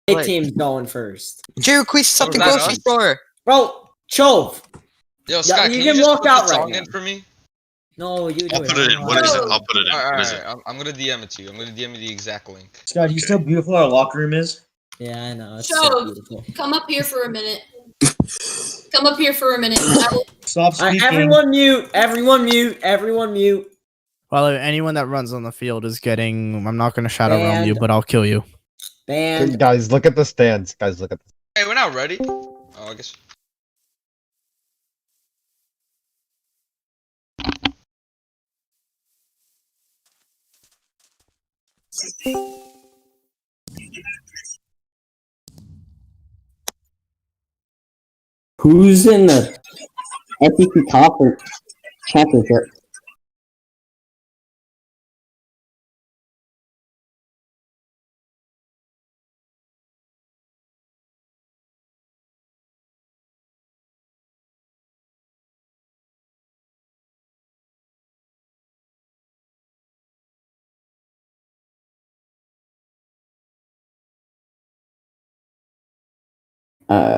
A team's going first. Jericho, something grocery store. Bro, Chove. Yo, Scott, you can can you just walk put out the right song now. in for me? No, you do I'll put it in. What is it? I'll put it in. What is it? Alright, I'm gonna DM it to you. I'm gonna DM you the exact link. Scott, you see how beautiful our locker room is? Yeah, I know. It's So, so beautiful. come up here for a minute. Come up here for a minute. Stop speaking. Everyone mute. Everyone mute. Everyone mute. Well, if anyone that runs on the field is getting, I'm not going to shadow realm Banned. you, but I'll kill you. Banned. Hey, guys, look at the stands. Guys, look at the Hey, we're not ready. Oh, I guess. Who's in the SEC Conference Championship?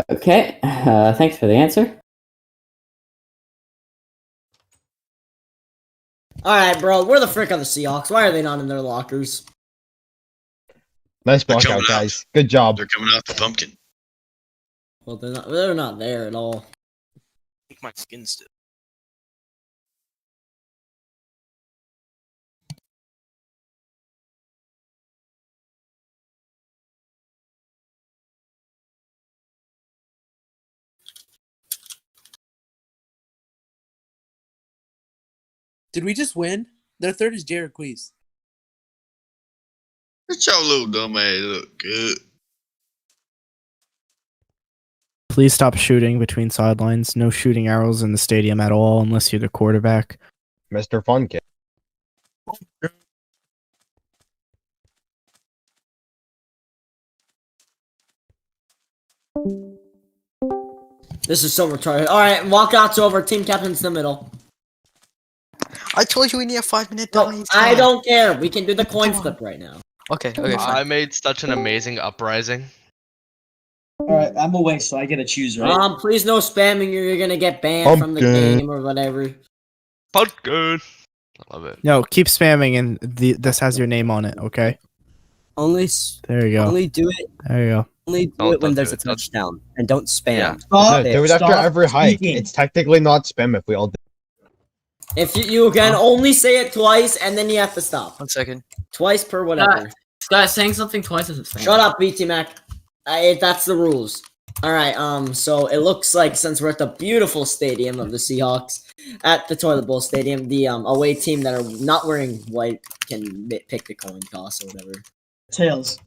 Okay. Thanks for the answer. Alright, bro. Where the frick are the Seahawks? Why are they not in their lockers? nice They're block coming out, out. guys. Good job. They're coming out the pumpkin. Well, they're not there at all. My skin's still. Did we just win? Their third is Jericho. That your little dumb ass look good. Please stop shooting between sidelines. No shooting arrows in the stadium at all unless you're the quarterback. Mr. Fun Kid. This is so retarded. Alright, walkout's over. Team captain's in the middle. I told you we need a 5-minute No, time. I don't care. We can do the coin flip right now. Okay, I fine. made such an amazing uprising. Alright, I'm away, so I get to choose, right? Please no spamming or you're gonna get banned from the Pumpkin. game or whatever. Pumpkin. I love it. No, keep spamming and this has your name on it, okay? Only There you go. do it. There you go. Only do Don't- it when don't there's do a it. That's- touchdown, and don't spam. Yeah. Stop, No, do it after stop every hike. speaking. It's technically not spam if we all do. If you can only say it twice and then you have to stop. 1 second. Twice per whatever. Scott, saying something twice isn't saying. Shut up, BT Mac. That's the rules. Alright, so it looks like since we're at the beautiful stadium of the Seahawks, at the Toilet Bowl Stadium, the away team that are not wearing white can pick the coin toss or whatever. Tails.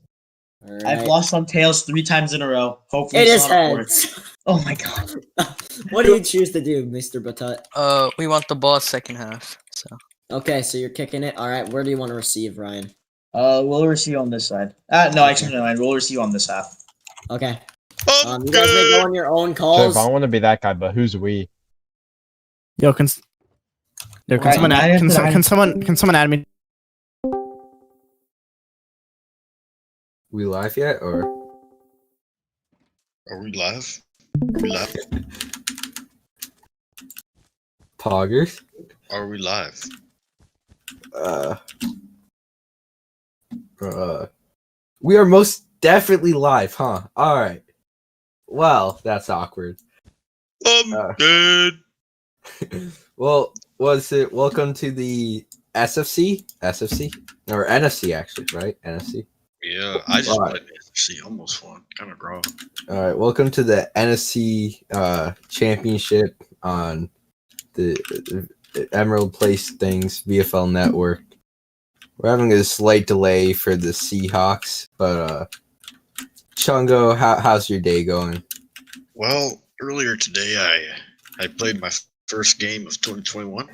Alright. I've lost on tails 3 times in a row. Hopefully It it's is not a fourth. heads. Oh my god. What do you choose to do, Mr. Batut? We want the ball second half. So Okay, so you're kicking it. Alright, where do you want to receive, Ryan? We'll receive on this side. No, actually, no, we'll receive on this half. Okay. You guys may go on your own So calls. if I want to be that guy, but who's we? Yo, can Alright, someone nine add, after nine. can someone add me? We live yet, or Are we live? Are we live? Poggers? Are we live? We are most definitely live, huh? All right. Well, that's awkward. Good. Well, was it? Welcome to the SFC, or NFC, actually, right? NFC. Yeah, I just Right. played NFC. Almost won. Kind of grown. All right. Welcome to the NFC Championship on the EmeraldPlaysThings VFL network. We're having a slight delay for the Seahawks, but Chungo, how's your day going? Well, earlier today, I played my first game of 2021.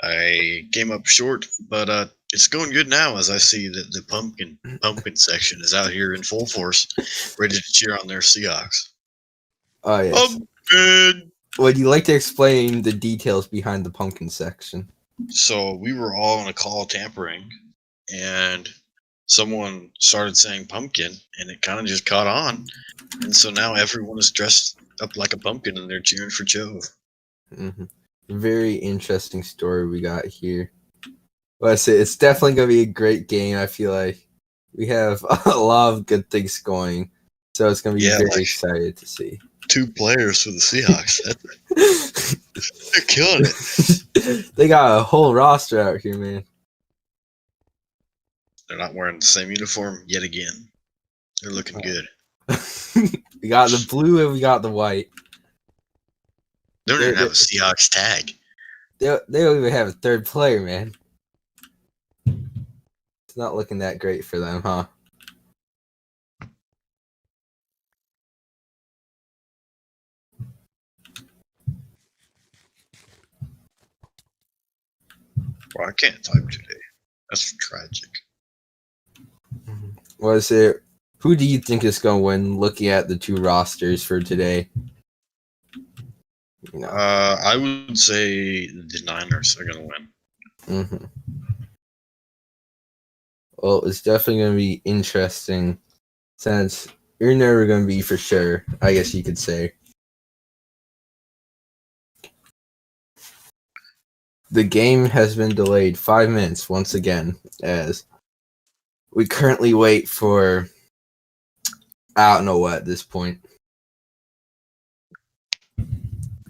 I came up short, but it's going good now as I see that the pumpkin section is out here in full force, ready to cheer on their Seahawks. Oh yes. Good. Would you like to explain the details behind the pumpkin section? So we were all on a call tampering, and someone started saying pumpkin, and it kind of just caught on, and so now everyone is dressed up like a pumpkin, and they're cheering for Jove. Very interesting story we got here. Well, it's definitely gonna be a great game. I feel like we have a lot of good things going, so it's gonna be very excited to see. 2 players for the Seahawks. They're killing it. They got a whole roster out here, man. They're not wearing the same uniform yet again. They're looking good. We got the blue and we got the white. They don't even have a Seahawks tag. They don't even have a third player, man. It's not looking that great for them, huh? Well, I can't type today. That's tragic. Was it? Who do you think is going to win? Looking at the 2 rosters for today, I would say the Niners are going to win. Well, it's definitely going to be interesting, since you're never going to be for sure. I guess you could say. The game has been delayed 5 minutes once again, as we currently wait for, I don't know what at this point.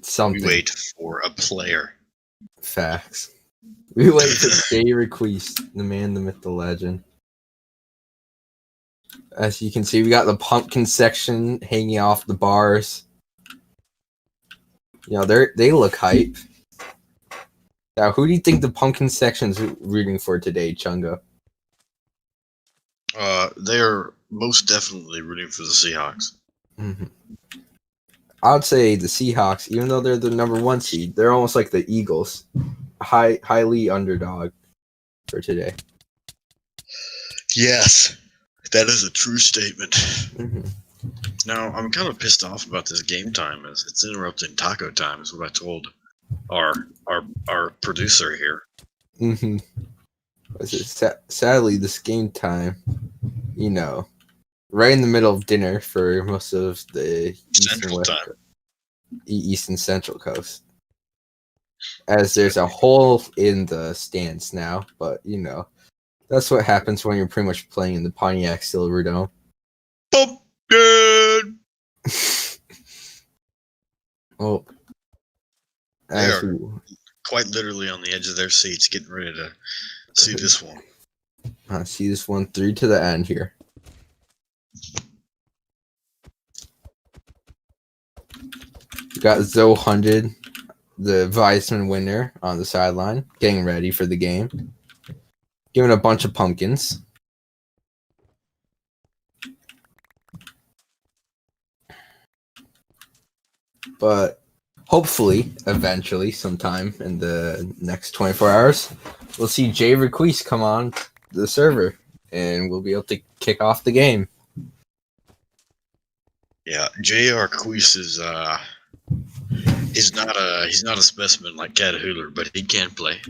Something. We wait for a player. Facts. We wait for Jay Request, the man, the myth, the legend. As you can see, we got the pumpkin section hanging off the bars. They look hype. Now, who do you think the pumpkin section's rooting for today, Chungo? They're most definitely rooting for the Seahawks. I would say the Seahawks, even though they're the number 1 seed, they're almost like the Eagles, highly underdog for today. Yes, that is a true statement. Now, I'm kind of pissed off about this game time, as it's interrupting taco time, is what I told our producer here. Sadly, this game time, right in the middle of dinner for most of the Eastern Central Coast. As there's a hole in the stands now, but that's what happens when you're pretty much playing in the Pontiac Silverdome. Pumpkin! Oh, they are quite literally on the edge of their seats, getting ready to see this one. I see this one through to the end here. We got Zoe 100, the Weisman winner, on the sideline, getting ready for the game. Giving a bunch of pumpkins. But hopefully, eventually, sometime in the next 24 hours, we'll see Jay Request come on the server, and we'll be able to kick off the game. Yeah, J.R. Queese is he's not a specimen like Catahooler, but he can play.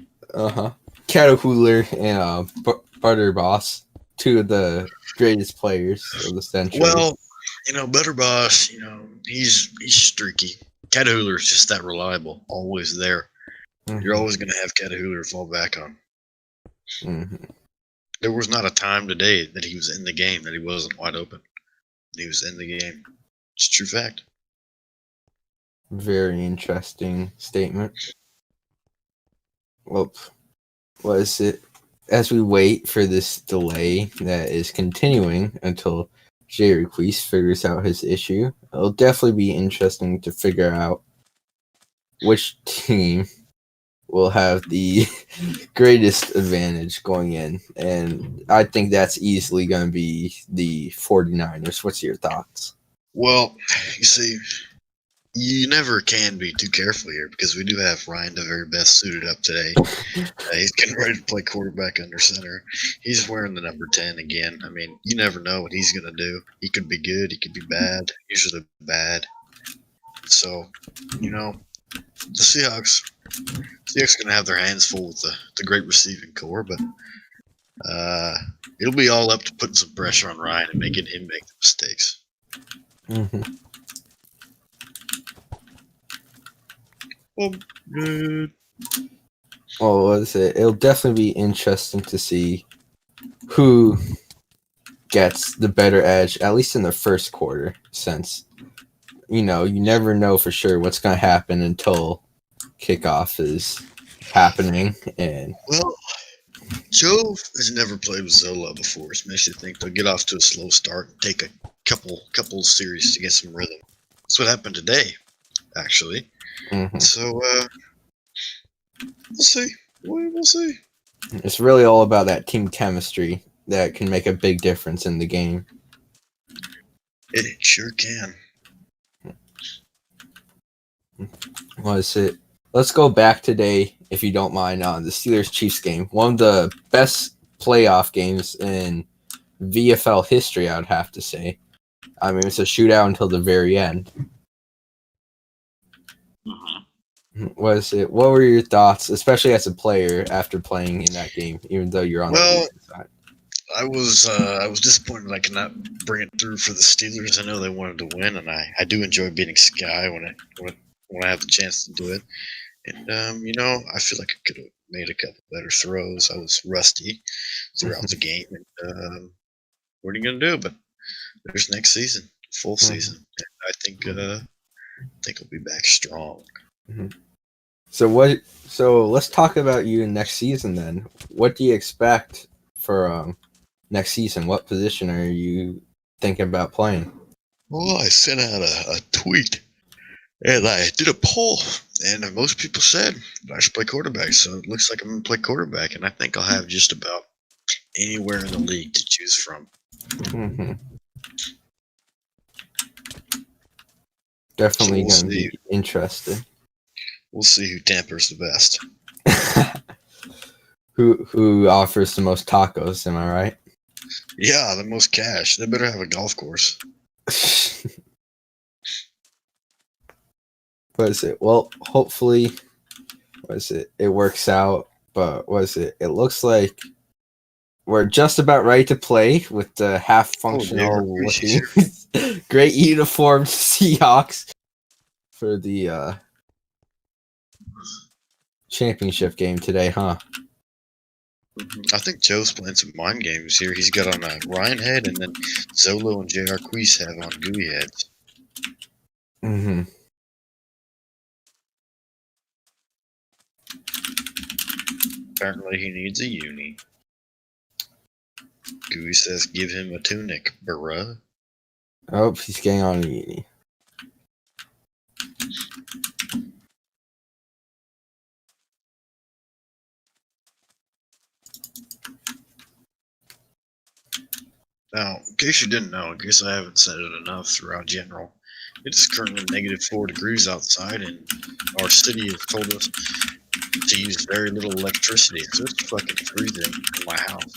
Catahooler and Butterboss, 2 of the greatest players of the century. Well, Butterboss, he's streaky. Catahooler is just that reliable, always there. You're always going to have Catahooler to fall back on. There was not a time today that he was in the game that he wasn't wide open. He was in the game. It's a true fact. Very interesting statement. Well, what is it? As we wait for this delay that is continuing until Jay Request figures out his issue, it'll definitely be interesting to figure out which team will have the greatest advantage going in. And I think that's easily going to be the 49ers. What's your thoughts? Well, you see, you never can be too careful here because we do have Ryan the very best suited up today. He's getting ready to play quarterback under center. He's wearing the number 10 again. I mean, you never know what he's going to do. He could be good. He could be bad. Usually bad. So, the Seahawks going to have their hands full with the great receiving core, but It'll be all up to putting some pressure on Ryan and making him make the mistakes. Mm-hmm. Good. Well, what is it? It'll definitely be interesting to see who gets the better edge, at least in the first quarter, since you never know for sure what's going to happen until kickoff is happening. And well, Joe has never played with Zola before, which makes you think they'll get off to a slow start and take a couple series to get some rhythm. That's what happened today, actually. mm-hmm. So we'll see. We'll see. It's really all about that team chemistry that can make a big difference in the game. It sure can. What is it? Let's go back today, if you don't mind, on the Steelers-Chiefs game. One of the best playoff games in VFL history, I would have to say. I mean, it's a shootout until the very end. What is it? What were your thoughts, especially as a player, after playing in that game, even though you're on the losing side? I was disappointed I could not bring it through for the Steelers. I know they wanted to win, and I do enjoy beating Sky when I have the chance to do it. And I feel like I could have made a couple better throws. I was rusty throughout the game, and what are you gonna do? But there's next season, full season, and I think I'll be back strong. Mm-hmm. So let's talk about you next season then. What do you expect for next season? What position are you thinking about playing? Well, I sent out a tweet and I did a poll, and most people said I should play quarterback. So it looks like I'm going to play quarterback, and I think I'll have just about anywhere in the league to choose from. Mm-hmm. Definitely going to be interesting. We'll see who tampers the best. Who offers the most tacos, am I right? Yeah, the most cash. They better have a golf course. What is it? Well, hopefully, it works out. But it looks like we're just about ready to play with the half-functional looking great uniformed Seahawks for the championship game today, huh? I think Joe's playing some mind games here. He's got on a Ryan head, and then Zolo and J.R. Queese have on Gooey heads. Mm-hmm. Apparently he needs a uni. Gooey says give him a tunic, bruh. Oh, he's getting on a uni. Now, in case you didn't know, in case I haven't said it enough throughout general, it is currently -4 degrees outside, and our city has told us to use very little electricity, so it's fucking freezing in my house.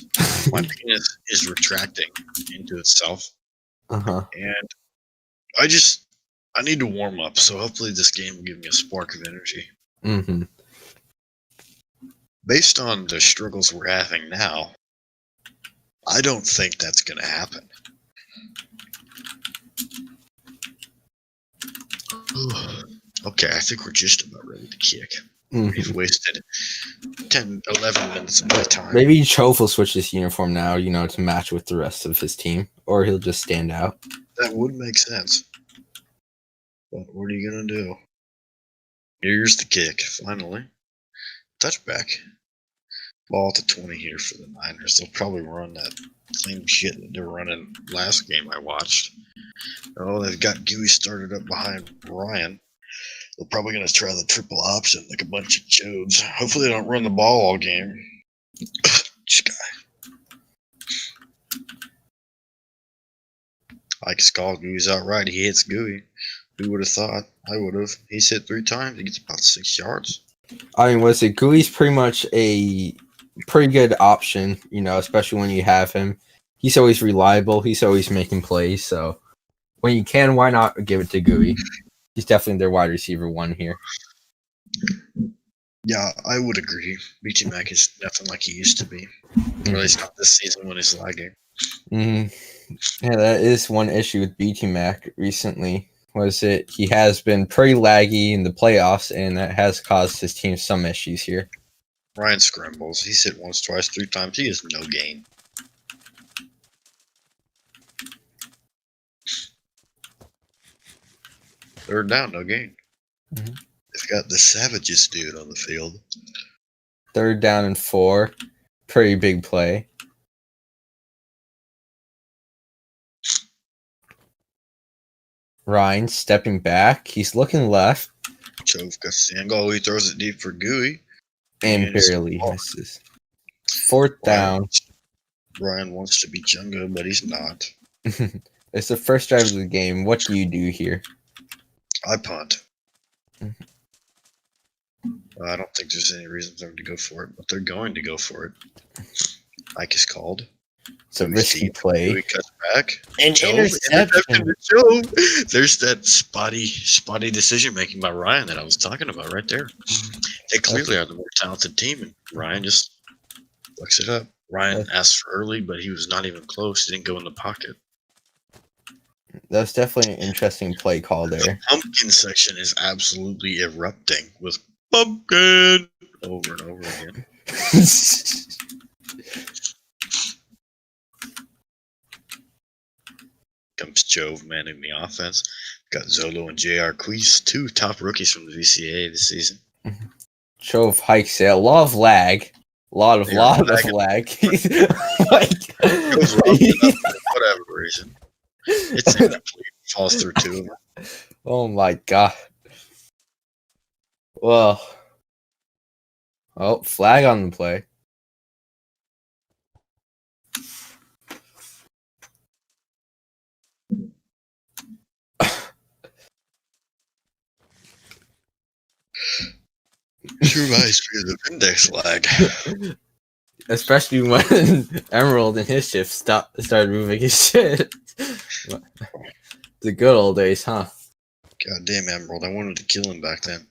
My penis is retracting into itself, and I need to warm up, so hopefully this game will give me a spark of energy. Mm-hmm. Based on the struggles we're having now, I don't think that's going to happen. Okay, I think we're just about ready to kick. Mm-hmm. We've wasted 10, 11 minutes of my time. Maybe Chove will switch his uniform now, to match with the rest of his team, or he'll just stand out. That would make sense. But what are you going to do? Here's the kick, finally. Touchback. Ball to 20 here for the Niners. They'll probably run that same shit that they were running last game I watched. Oh, they've got Gooey started up behind Ryan. They're probably going to try the triple option like a bunch of chodes. Hopefully they don't run the ball all game. Sky. I can call Gooey's outright. He hits Gooey. Who would have thought? I would have. He's hit 3 times. He gets about 6 yards. I mean, Gooey's pretty much a pretty good option, especially when you have him. He's always reliable. He's always making plays. So when you can, why not give it to Gooey? He's definitely their wide receiver 1 here. Yeah, I would agree. BT Mac is nothing like he used to be. Or at least not this season when he's lagging. Yeah, that is one issue with BT Mac recently. He has been pretty laggy in the playoffs, and that has caused his team some issues here. Ryan scrambles. He's hit once, twice, 3 times. He has no gain. Third down, no gain. Mhm. They've got the Savages dude on the field. 3rd down and 4. Pretty big play. Ryan stepping back. He's looking left. Chove got the angle. He throws it deep for Gooey. And barely misses. 4th down. Ryan wants to be Junga, but he's not. It's the first drive of the game. What do you do here? I punt. I don't think there's any reason for them to go for it, but they're going to go for it. Ike is called. It's a risky play. Gooey cuts back. An interception. to Chove. There's that spotty decision making by Ryan that I was talking about right there. They clearly are the more talented team, and Ryan just fucks it up. Ryan asked for early, but he was not even close. He didn't go in the pocket. That's definitely an interesting play call there. The pumpkin section is absolutely erupting with pumpkin over and over again. Comes Jove manning the offense. Got Zolo and JR Queese, 2 top rookies from the VCA this season. Chove hikes it. A lot of lag. A lot of lag. Goes wrong for whatever reason. It's incomplete. Falls through 2 of them. Oh my god. Well. Oh, flag on the play. This reminds me of the Vindex lag. Especially when Emerald and his shift started moving his shit. The good old days, huh? Goddamn Emerald, I wanted to kill him back then.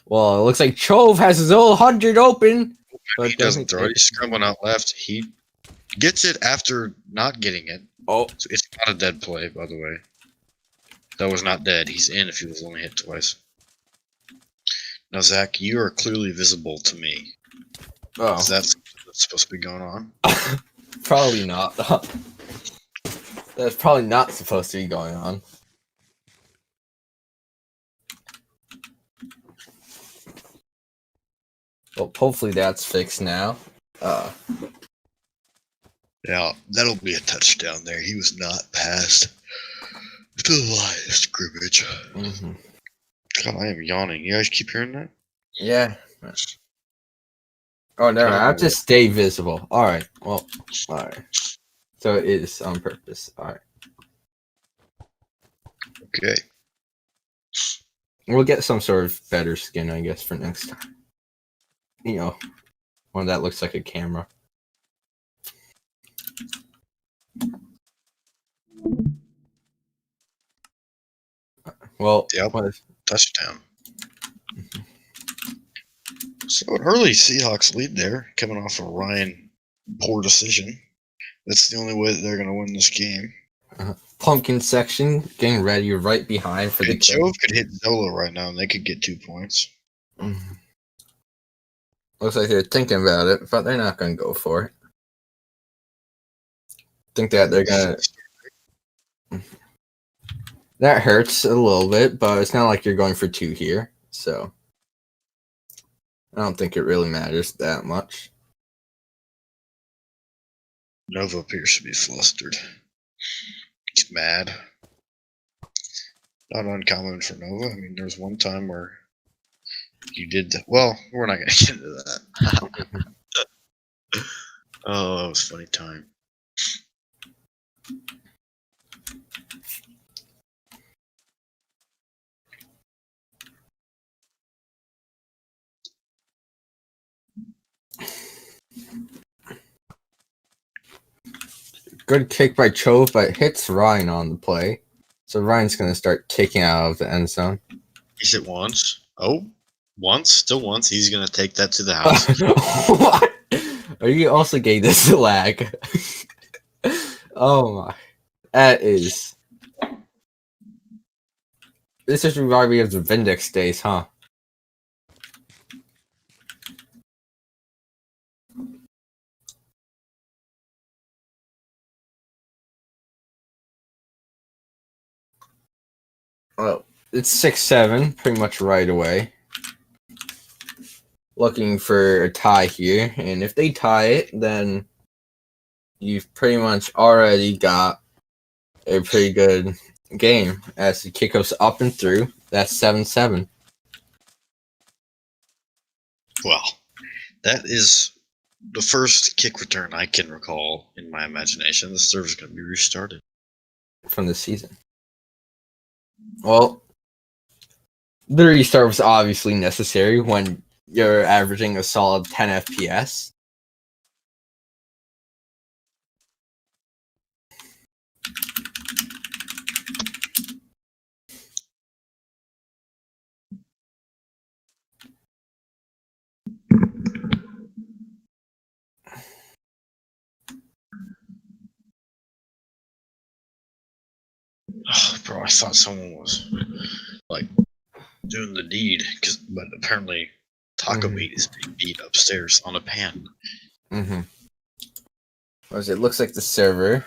Well, it looks like Chove has his old 100 open. But He doesn't throw it. He's scrambling out left. He gets it after not getting it. Oh. So it's not a dead play, by the way. That was not dead. He's in if he was only hit twice. Now, Zach, you are clearly visible to me. Oh. Is that what's supposed to be going on? Probably not. That's probably not supposed to be going on. Well, hopefully that's fixed now. Yeah, that'll be a touchdown there. He was not passed to the line of scrimmage. Mm-hmm. God, I am yawning. You guys keep hearing that? Yeah. Oh, no, I have to stay visible. Alright, well, alright. So it is on purpose. Alright. Okay. We'll get some sort of better skin, I guess, for next time. You know, one that looks like a camera. Well, yep. Touchdown. So an early Seahawks lead there, coming off a Ryan poor decision. That's the only way that they're going to win this game. Pumpkin section getting ready right behind for the Jove could hit Zolo right now and they could get 2 points. Mm-hmm. Looks like they're thinking about it, but they're not going to go for it. Think that they're going to... That hurts a little bit, but it's not like you're going for 2 here, so... I don't think it really matters that much. Nova appears to be flustered. He's mad. Not uncommon for Nova. I mean, there's one time where you did... Well, we're not going to get into that. Oh, that was a funny time. Good kick by Chove, but hits Ryan on the play. So Ryan's going to start kicking out of the end zone. He's hit once. Oh, Still once, he's gonna take that to the house. What? Are you also getting this lag? Oh my. That is. This is reminding me of the Vindex days, huh? Well, it's 6-7, pretty much right away. Looking for a tie here, and if they tie it, then you've pretty much already got a pretty good game as the kick goes up and through. That's 7-7. Well, that is the first kick return I can recall in my imagination. The server's going to be restarted From the season. Well, the restart was obviously necessary when you're averaging a solid 10 FPS. Oh, bro, I thought someone was like doing the deed, but apparently taco meat is being beat upstairs on a pan. As it looks like the server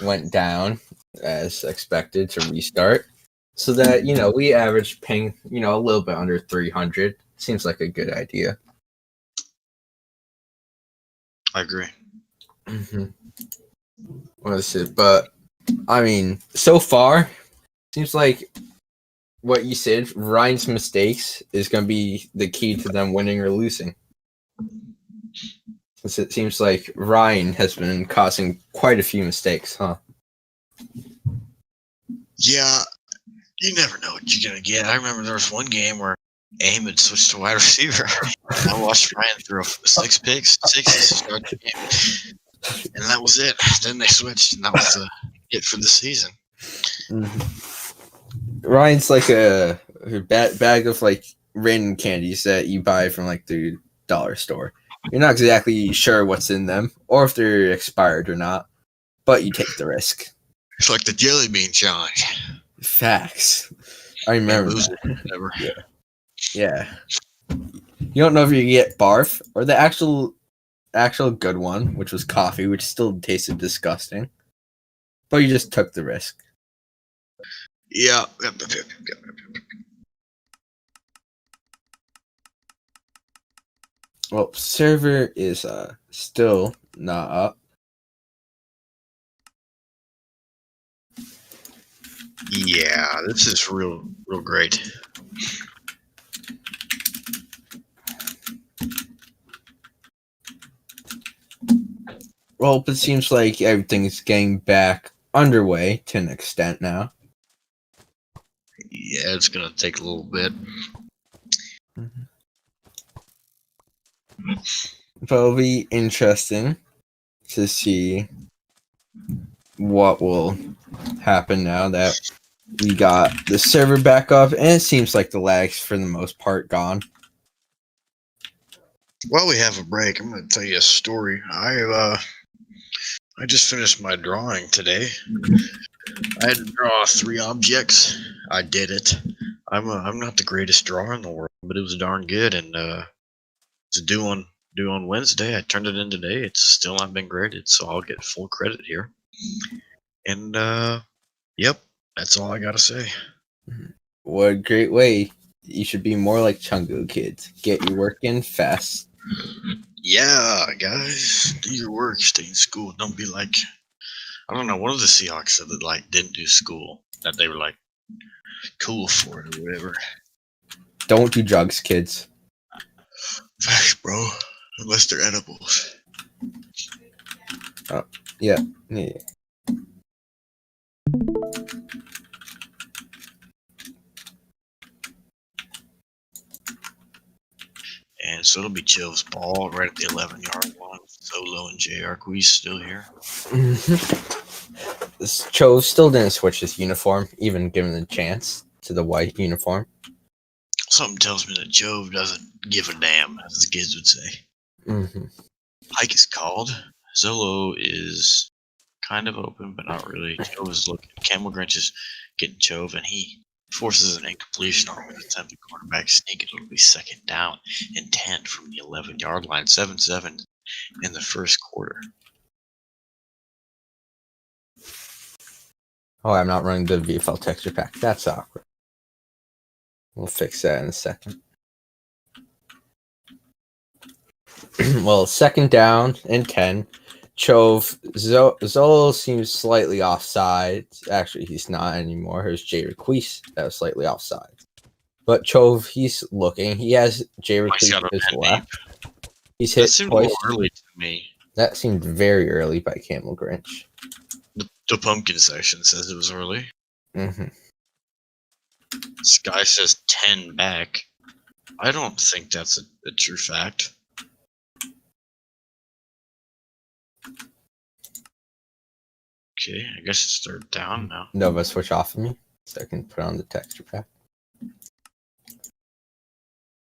went down as expected to restart, so that we average ping a little bit under 300. Seems like a good idea. I agree. What is it? But I mean, so far, seems like what you said, Ryan's mistakes is going to be the key to them winning or losing. Since it seems like Ryan has been causing quite a few mistakes, huh? Yeah, you never know what you're going to get. I remember there was one game where Aim had switched to wide receiver. I watched Ryan throw 6 picks, 6 to start the game. And that was it. Then they switched, and that was it for the season. Ryan's like a bag of like random candies that you buy from like the dollar store. You're not exactly sure what's in them or if they're expired or not, but you take the risk. It's like the jelly bean challenge. Facts. I remember that. Never. Yeah. You don't know if you get barf or the actual good one, which was coffee, which still tasted disgusting. But you just took the risk. Yeah. Well, server is still not up. Yeah, this is real great. Well, it seems like everything's getting back underway to an extent now. Yeah, it's gonna take a little bit. But it'll be interesting to see what will happen now that we got the server back up, and it seems like the lag's for the most part gone. While we have a break, I'm gonna tell you a story. I just finished my drawing today. I had to draw 3 objects. I did it. I'm not the greatest drawer in the world, but it was darn good, and it's due on Wednesday. I turned it in today. It's still not been graded, so I'll get full credit here. And yep, that's all I gotta say. What a great way. You should be more like Chungo kids. Get your work in fast. Yeah, guys, do your work. Stay in school. Don't be like, I don't know. One of the Seahawks said that like didn't do school, that they were like cool for it or whatever. Don't do drugs, kids. Facts, bro. Unless they're edibles. Oh, yeah. And so it'll be Chill's ball right at the 11-yard line. Solo and JR Quiz still here. Cho still didn't switch his uniform, even given the chance, to the white uniform. Something tells me that Jove doesn't give a damn, as the kids would say. Mm-hmm. Hike is called. Zolo is kind of open, but not really. Jove is looking. Camel Grinch is getting Jove, and he forces an incompletion on an attempted quarterback sneak. It'll be second down and 10 from the 11-yard line. 7-7 in the first quarter. Oh, I'm not running the VFL texture pack. That's awkward. We'll fix that in a second. Well, second down and 10. Chove. Zolo seems slightly offside. Actually, he's not anymore. Here's Jay Requise that was slightly offside. But Chove, he's looking. He has Jay Requise to his left. He's hit twice. Early to me. That seemed very early by Camel Grinch. The pumpkin section says it was early. Mm-hmm. Sky says 10 back. I don't think that's a true fact. Okay, I guess it's third down now. Nova, switch off of me so I can put on the texture pack.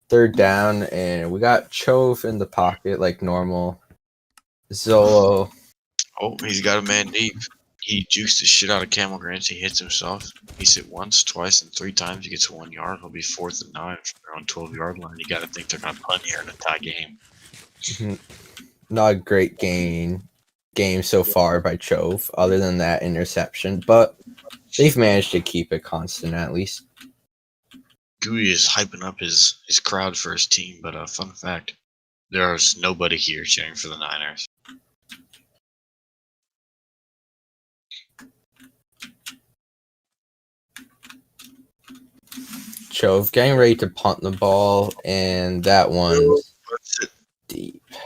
Third down, and we got Chove in the pocket like normal. Zolo. Oh, he's got a man deep. He jukes the shit out of Camel Grinch. He hits himself. He's hit once, twice, and 3 times. He gets 1 yard. He'll be 4th and 9 from their own 12-yard line. You got to think they're going to punt here in a tie game. Not a great game so far by Chove, other than that interception, but they've managed to keep it constant at least. Gooey is hyping up his crowd for his team, but fun fact, there's nobody here cheering for the Niners. Chove getting ready to punt the ball, and that one's deep. That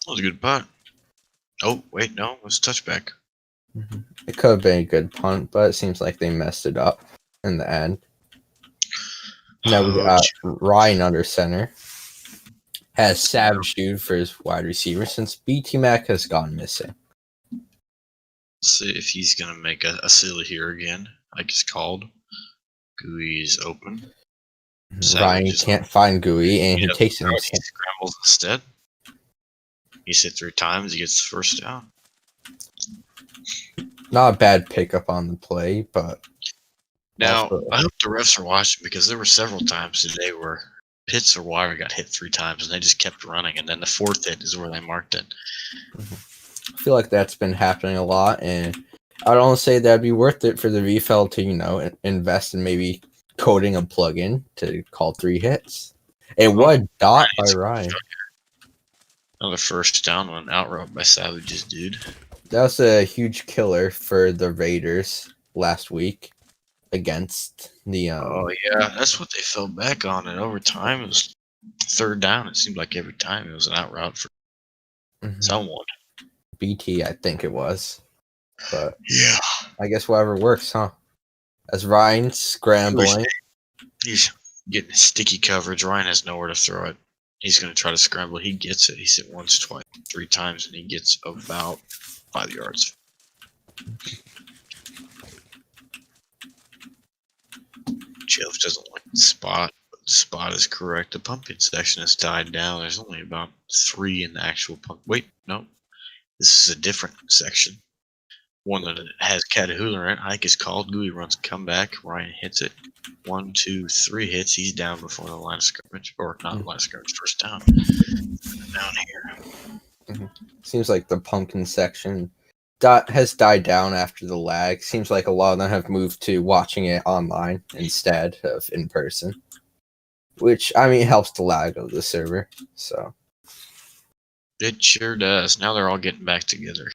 was a good punt. Oh, wait, no, it was a touchback. Mm-hmm. It could have been a good punt, but it seems like they messed it up in the end. Now we got Ryan under center. Has Savage Dude for his wide receiver since BT Mac has gone missing. Let's see if he's going to make a silly here again, like it's called. Gooey's open. Ryan can't find Gooey, and he takes him. He scrambles instead. He's hit 3 times. He gets the first down. Not a bad pickup on the play, but now I hope the refs are watching because there were several times today where Pitts or Wire got hit 3 times and they just kept running, and then the 4th hit is where they marked it. I feel like that's been happening a lot, and I'd only say that'd be worth it for the VFL to invest in maybe coding a plugin to call 3 hits. It would dot by Ryan. Another first down one out route by Savage's dude. That was a huge killer for the Raiders last week against the. Oh yeah, that's what they fell back on. And over time, it was third down. It seemed like every time it was an out route for someone. BT, I think it was, but yeah, I guess whatever works, huh? As Ryan scrambling, he's getting sticky coverage. Ryan has nowhere to throw it. He's going to try to scramble. He gets it. He's hit once, twice, 3 times, and he gets about 5 yards. Jeff doesn't like the spot, but the spot is correct. The pumpkin section has died down. There's only about 3 in the actual pump. Wait, no. This is a different section. One that has Catahoula in it. Hike is called. Gooey runs a comeback. Ryan hits it. 1, 2, 3 hits. He's down before the line of scrimmage. Or not the line of scrimmage, first down. Down here. Seems like the pumpkin section has died down after the lag. Seems like a lot of them have moved to watching it online instead of in person. Which, I mean, helps the lag of the server. So it sure does. Now they're all getting back together.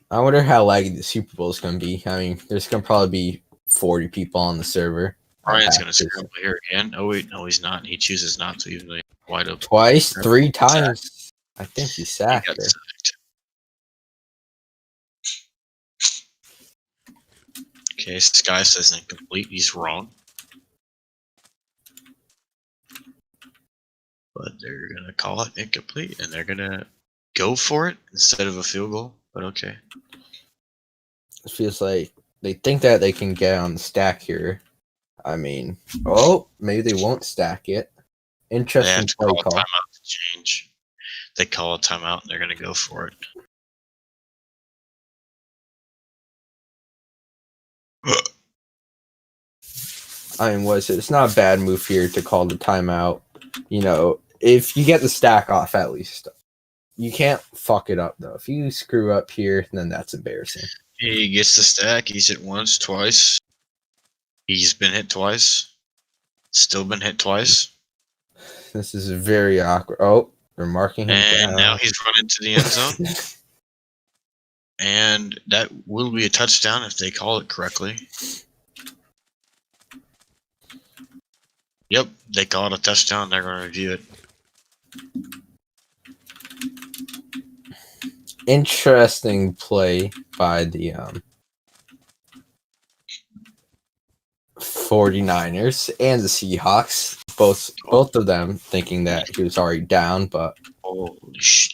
I wonder how laggy the Super Bowl is going to be. I mean, there's going to probably be 40 people on the server. Ryan's going to scramble here again. Oh, wait, no, he's not. He chooses not to, even though he's wide open. Twice, 3 times. I think he sacked her. Okay, Sky says incomplete. He's wrong. But they're going to call it incomplete, and they're going to go for it instead of a field goal. But okay. It feels like they think that they can get on the stack here. I mean, oh, maybe they won't stack it. They have Interesting to play call a call. timeout to change. They call a timeout and they're going to go for it. I mean, was it? It's not a bad move here to call the timeout. You know, if you get the stack off at least. You can't fuck it up, though. If you screw up here, then that's embarrassing. He gets the stack. He's hit once, twice. He's been hit twice. Still been hit twice. This is very awkward. Oh, they're marking him And down. now he's run into the end zone. And that will be a touchdown if they call it correctly. Yep, they call it a touchdown. They're going to review it. Interesting play by the 49ers and the Seahawks. Both of them thinking that he was already down, but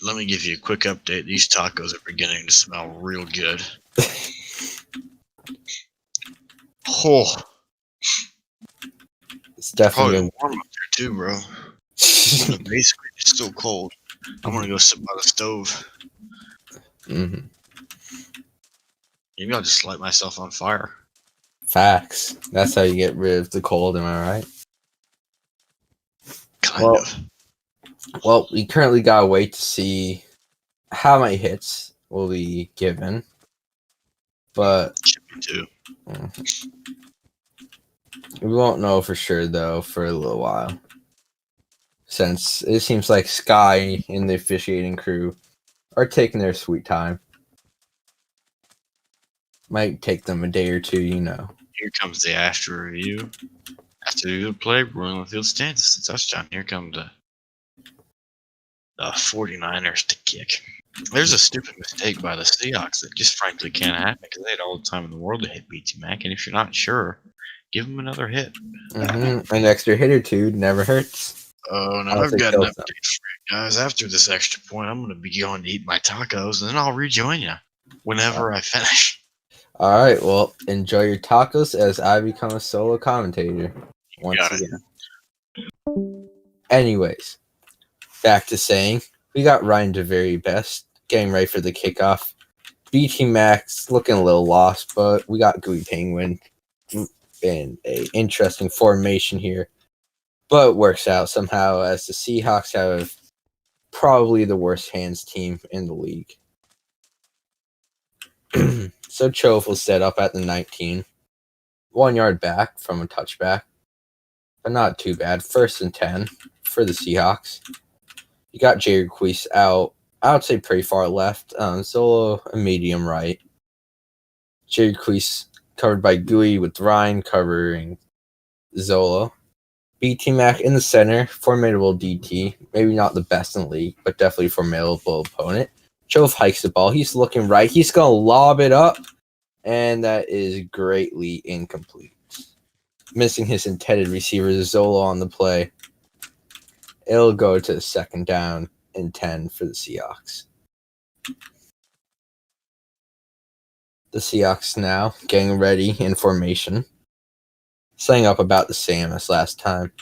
let me give you a quick update. These tacos are beginning to smell real good. Oh, it's definitely probably warm up there too, bro. Basically, it's still cold. I'm gonna go sit by the stove. Mm-hmm. Maybe I'll just light myself on fire. Facts. That's how you get rid of the cold, am I right? Kind of. Well, we currently gotta wait to see how many hits will be given. But we won't know for sure, though, for a little while. Since it seems like Sky and the officiating crew are taking their sweet time. Might take them a day or two, you know. Here comes the after review. After the play, Royal on the field stands. It's a touchdown. Here come the 49ers to kick. There's a stupid mistake by the Seahawks that just frankly can't happen because they had all the time in the world to hit BT Mac. And if you're not sure, give them another hit. Mm-hmm. An extra hit or two never hurts. Oh, now I've got an update for you guys. After this extra point, I'm going to be going to eat my tacos, and then I'll rejoin you whenever I finish. All right, well, enjoy your tacos as I become a solo commentator once again. Anyways, back to saying, we got Ryan DeVary best getting ready for the kickoff. BT Max looking a little lost, but we got Gooey Penguin in a interesting formation here. But it works out somehow as the Seahawks have probably the worst hands team in the league. So Chove will set up at the 19. 1 yard back from a touchback. But not too bad. 1st and 10 for the Seahawks. You got Jared Queese out. I would say pretty far left. Zolo a medium right. Jared Queese covered by Gooey with Ryan covering Zolo. BT Mac in the center. Formidable DT. Maybe not the best in the league, but definitely a formidable opponent. Chove hikes the ball. He's looking right. He's going to lob it up. And that is greatly incomplete. Missing his intended receiver, Zolo on the play. It'll go to 2nd down and 10 for the Seahawks. The Seahawks now getting ready in formation. Setting up about the same as last time.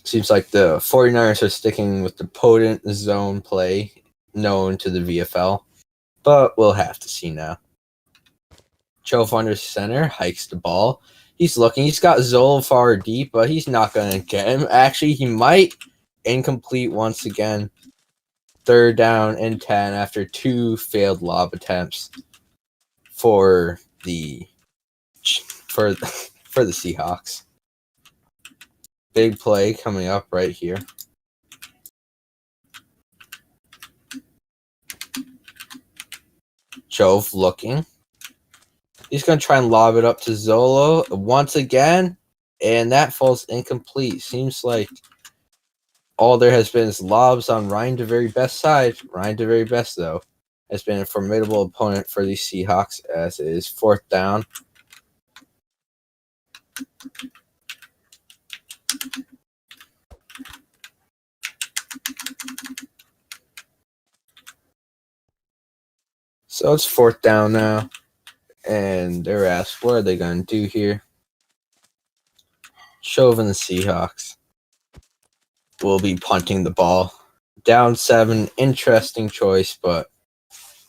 Seems like the 49ers are sticking with the potent zone play known to the VFL, but we'll have to see now. Chove under center, hikes the ball. He's looking. He's got Zolo far deep, but he's not going to get him. Actually, he might. Incomplete once again. 3rd down and 10 after 2 failed lob attempts for the Seahawks. Big play coming up right here. Chove looking. He's going to try and lob it up to Zolo once again, and that falls incomplete. Seems like all there has been is lobs on Ryan DeVary Best's side. Ryan DeVary Best, though, has been a formidable opponent for the Seahawks as it is 4th down. So it's 4th down now. And they're asked, what are they going to do here? Chove and the Seahawks will be punting the ball. Down 7, interesting choice, but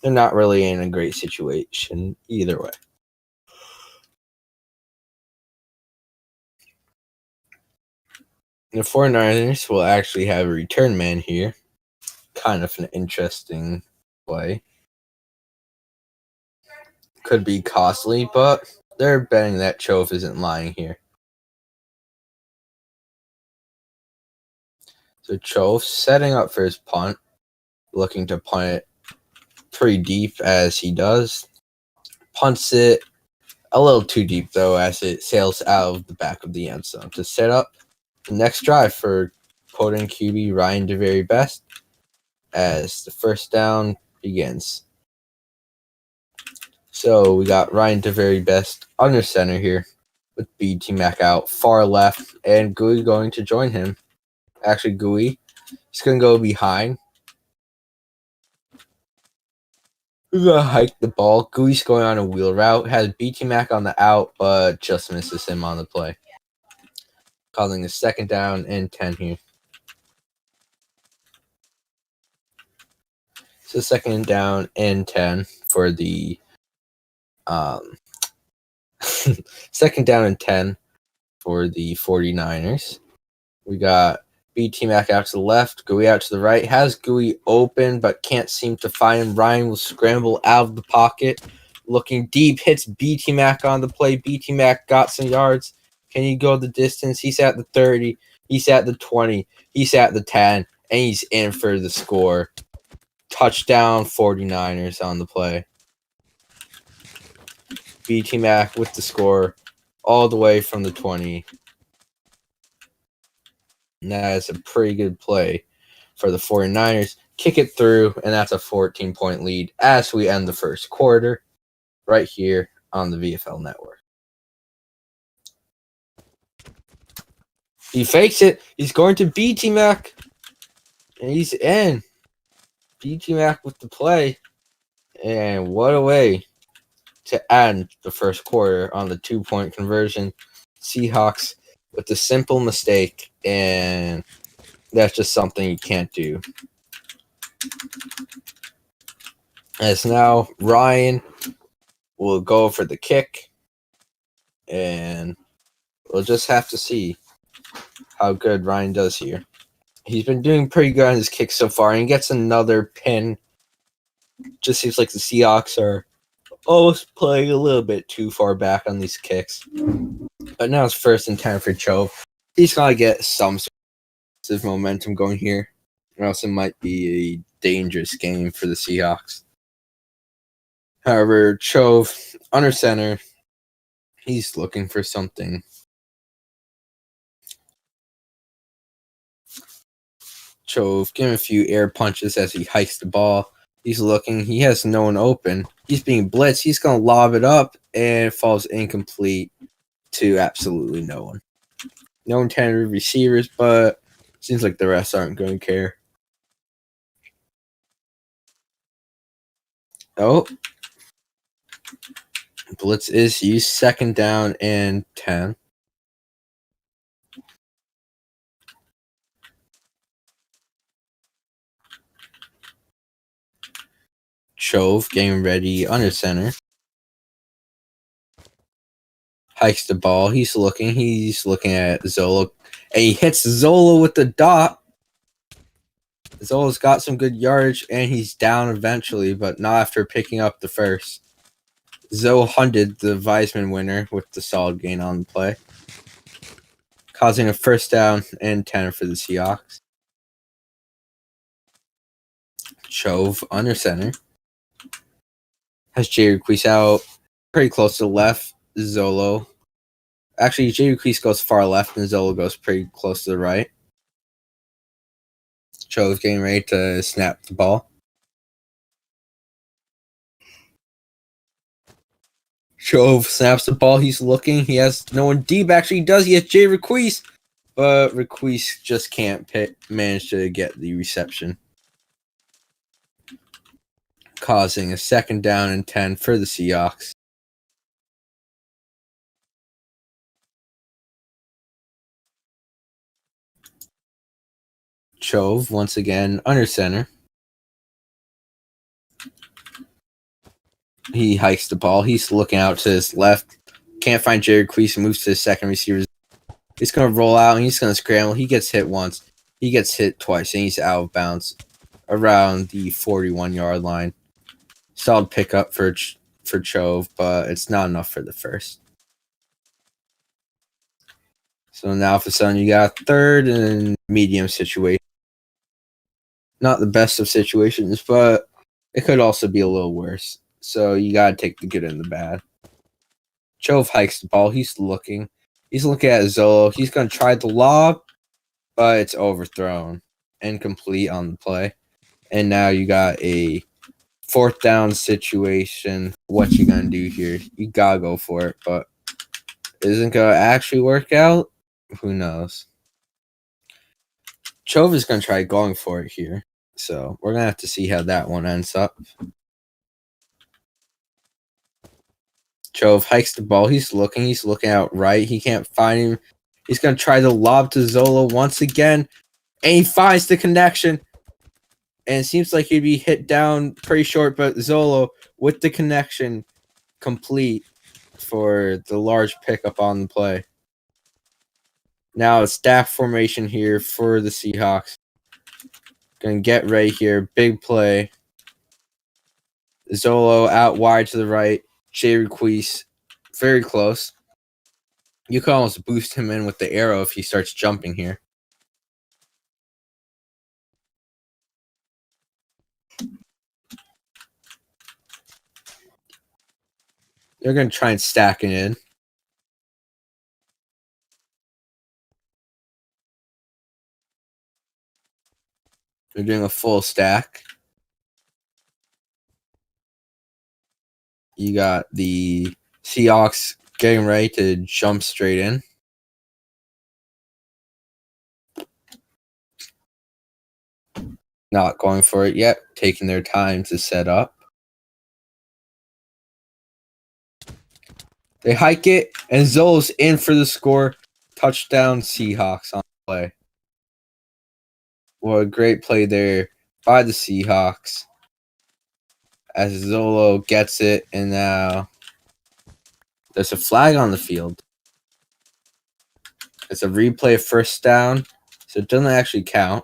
they're not really in a great situation either way. The 49ers will actually have a return man here. Kind of an interesting play. Could be costly, but they're betting that Chove isn't lying here. So Chove setting up for his punt, looking to punt it pretty deep as he does. Punts it a little too deep, though, as it sails out of the back of the end zone to set up the next drive for quoting QB Ryan DeVery Best as the first down begins. So we got Ryan DeVery Best under center here with BT Mac out far left and Gooey going to join him. Actually, Gooey is going to go behind. We're going to hike the ball. Gooey's going on a wheel route. Has BT Mac on the out, but just misses him on the play. Causing a second down and 10 here. So second down and 10 for the second down and 10 for the 49ers. We got BT Mac out to the left, Gooey out to the right. Has Gooey open, but can't seem to find him. Ryan will scramble out of the pocket. Looking deep, hits BT Mac on the play. BT Mac got some yards. Can he go the distance? He's at the 30. He's at the 20. He's at the 10. And he's in for the score. Touchdown 49ers on the play. BT Mac with the score all the way from the 20. And that is a pretty good play for the 49ers. Kick it through, and that's a 14-point lead as we end the first quarter right here on the VFL network. He fakes it. He's going to BT Mac. And he's in. BT Mac with the play. And what a way to end the first quarter on the 2-point conversion. Seahawks with the simple mistake, and that's just something you can't do. As now Ryan will go for the kick, and we'll just have to see how good Ryan does here. He's been doing pretty good on his kicks so far, and he gets another pin. Just seems like the Seahawks are almost playing a little bit too far back on these kicks. But now it's 1st and 10 for Chove. He's got to get some sort of momentum going here, or else it might be a dangerous game for the Seahawks. However, Chove, under center, he's looking for something. Chove giving a few air punches as he hikes the ball. He's looking. He has no one open. He's being blitzed. He's going to lob it up, and it falls incomplete to absolutely no one. No intended receivers, but seems like the rest aren't going to care. Oh. Blitz is used. Second down and 10. Chove getting ready under center. Hikes the ball. He's looking at Zola. And he hits Zola with the dot. Zola's got some good yardage, and he's down eventually, but not after picking up the first. Zoe hunted the Weisman winner with the solid gain on the play, causing a 1st down and 10 for the Seahawks. Chove under center. Has Jay Requise out pretty close to the left. Zolo. Actually, Jay Requise goes far left, and Zolo goes pretty close to the right. Chove getting ready to snap the ball. Chove snaps the ball. He's looking. He has no one deep. Actually, he does. He has Jay Requise. But Requise just can't manage to get the reception, causing a 2nd down and 10 for the Seahawks. Chove once again under center. He hikes the ball. He's looking out to his left. Can't find Jared Queese. Moves to his second receiver. He's going to roll out and he's going to scramble. He gets hit once. He gets hit twice and he's out of bounds around the 41-yard line. Solid pickup for Chove, but it's not enough for the first. So now, all of a sudden, you got third and medium situation. Not the best of situations, but it could also be a little worse. So you got to take the good and the bad. Chove hikes the ball. He's looking. He's looking at Zolo. He's going to try the lob, but it's overthrown. Incomplete on the play. And now you got a fourth down situation. What you going to do here? You got to go for it, but isn't going to actually work out? Who knows? Chove is going to try going for it here. So we're going to have to see how that one ends up. Chove hikes the ball. He's looking out right. He can't find him. He's going to try the lob to Zolo once again. And he finds the connection. And it seems like he'd be hit down pretty short, but Zolo with the connection complete for the large pickup on the play. Now it's stack formation here for the Seahawks. Gonna get right here. Big play. Zolo out wide to the right. Jay Requise very close. You can almost boost him in with the arrow if he starts jumping here. They're gonna try and stack it in. They're doing a full stack. You got the Seahawks getting ready to jump straight in. Not going for it yet. Taking their time to set up. They hike it, and Zolo's in for the score. Touchdown Seahawks on the play. What a great play there by the Seahawks. As Zolo gets it, and now there's a flag on the field. It's a replay of first down, so it doesn't actually count.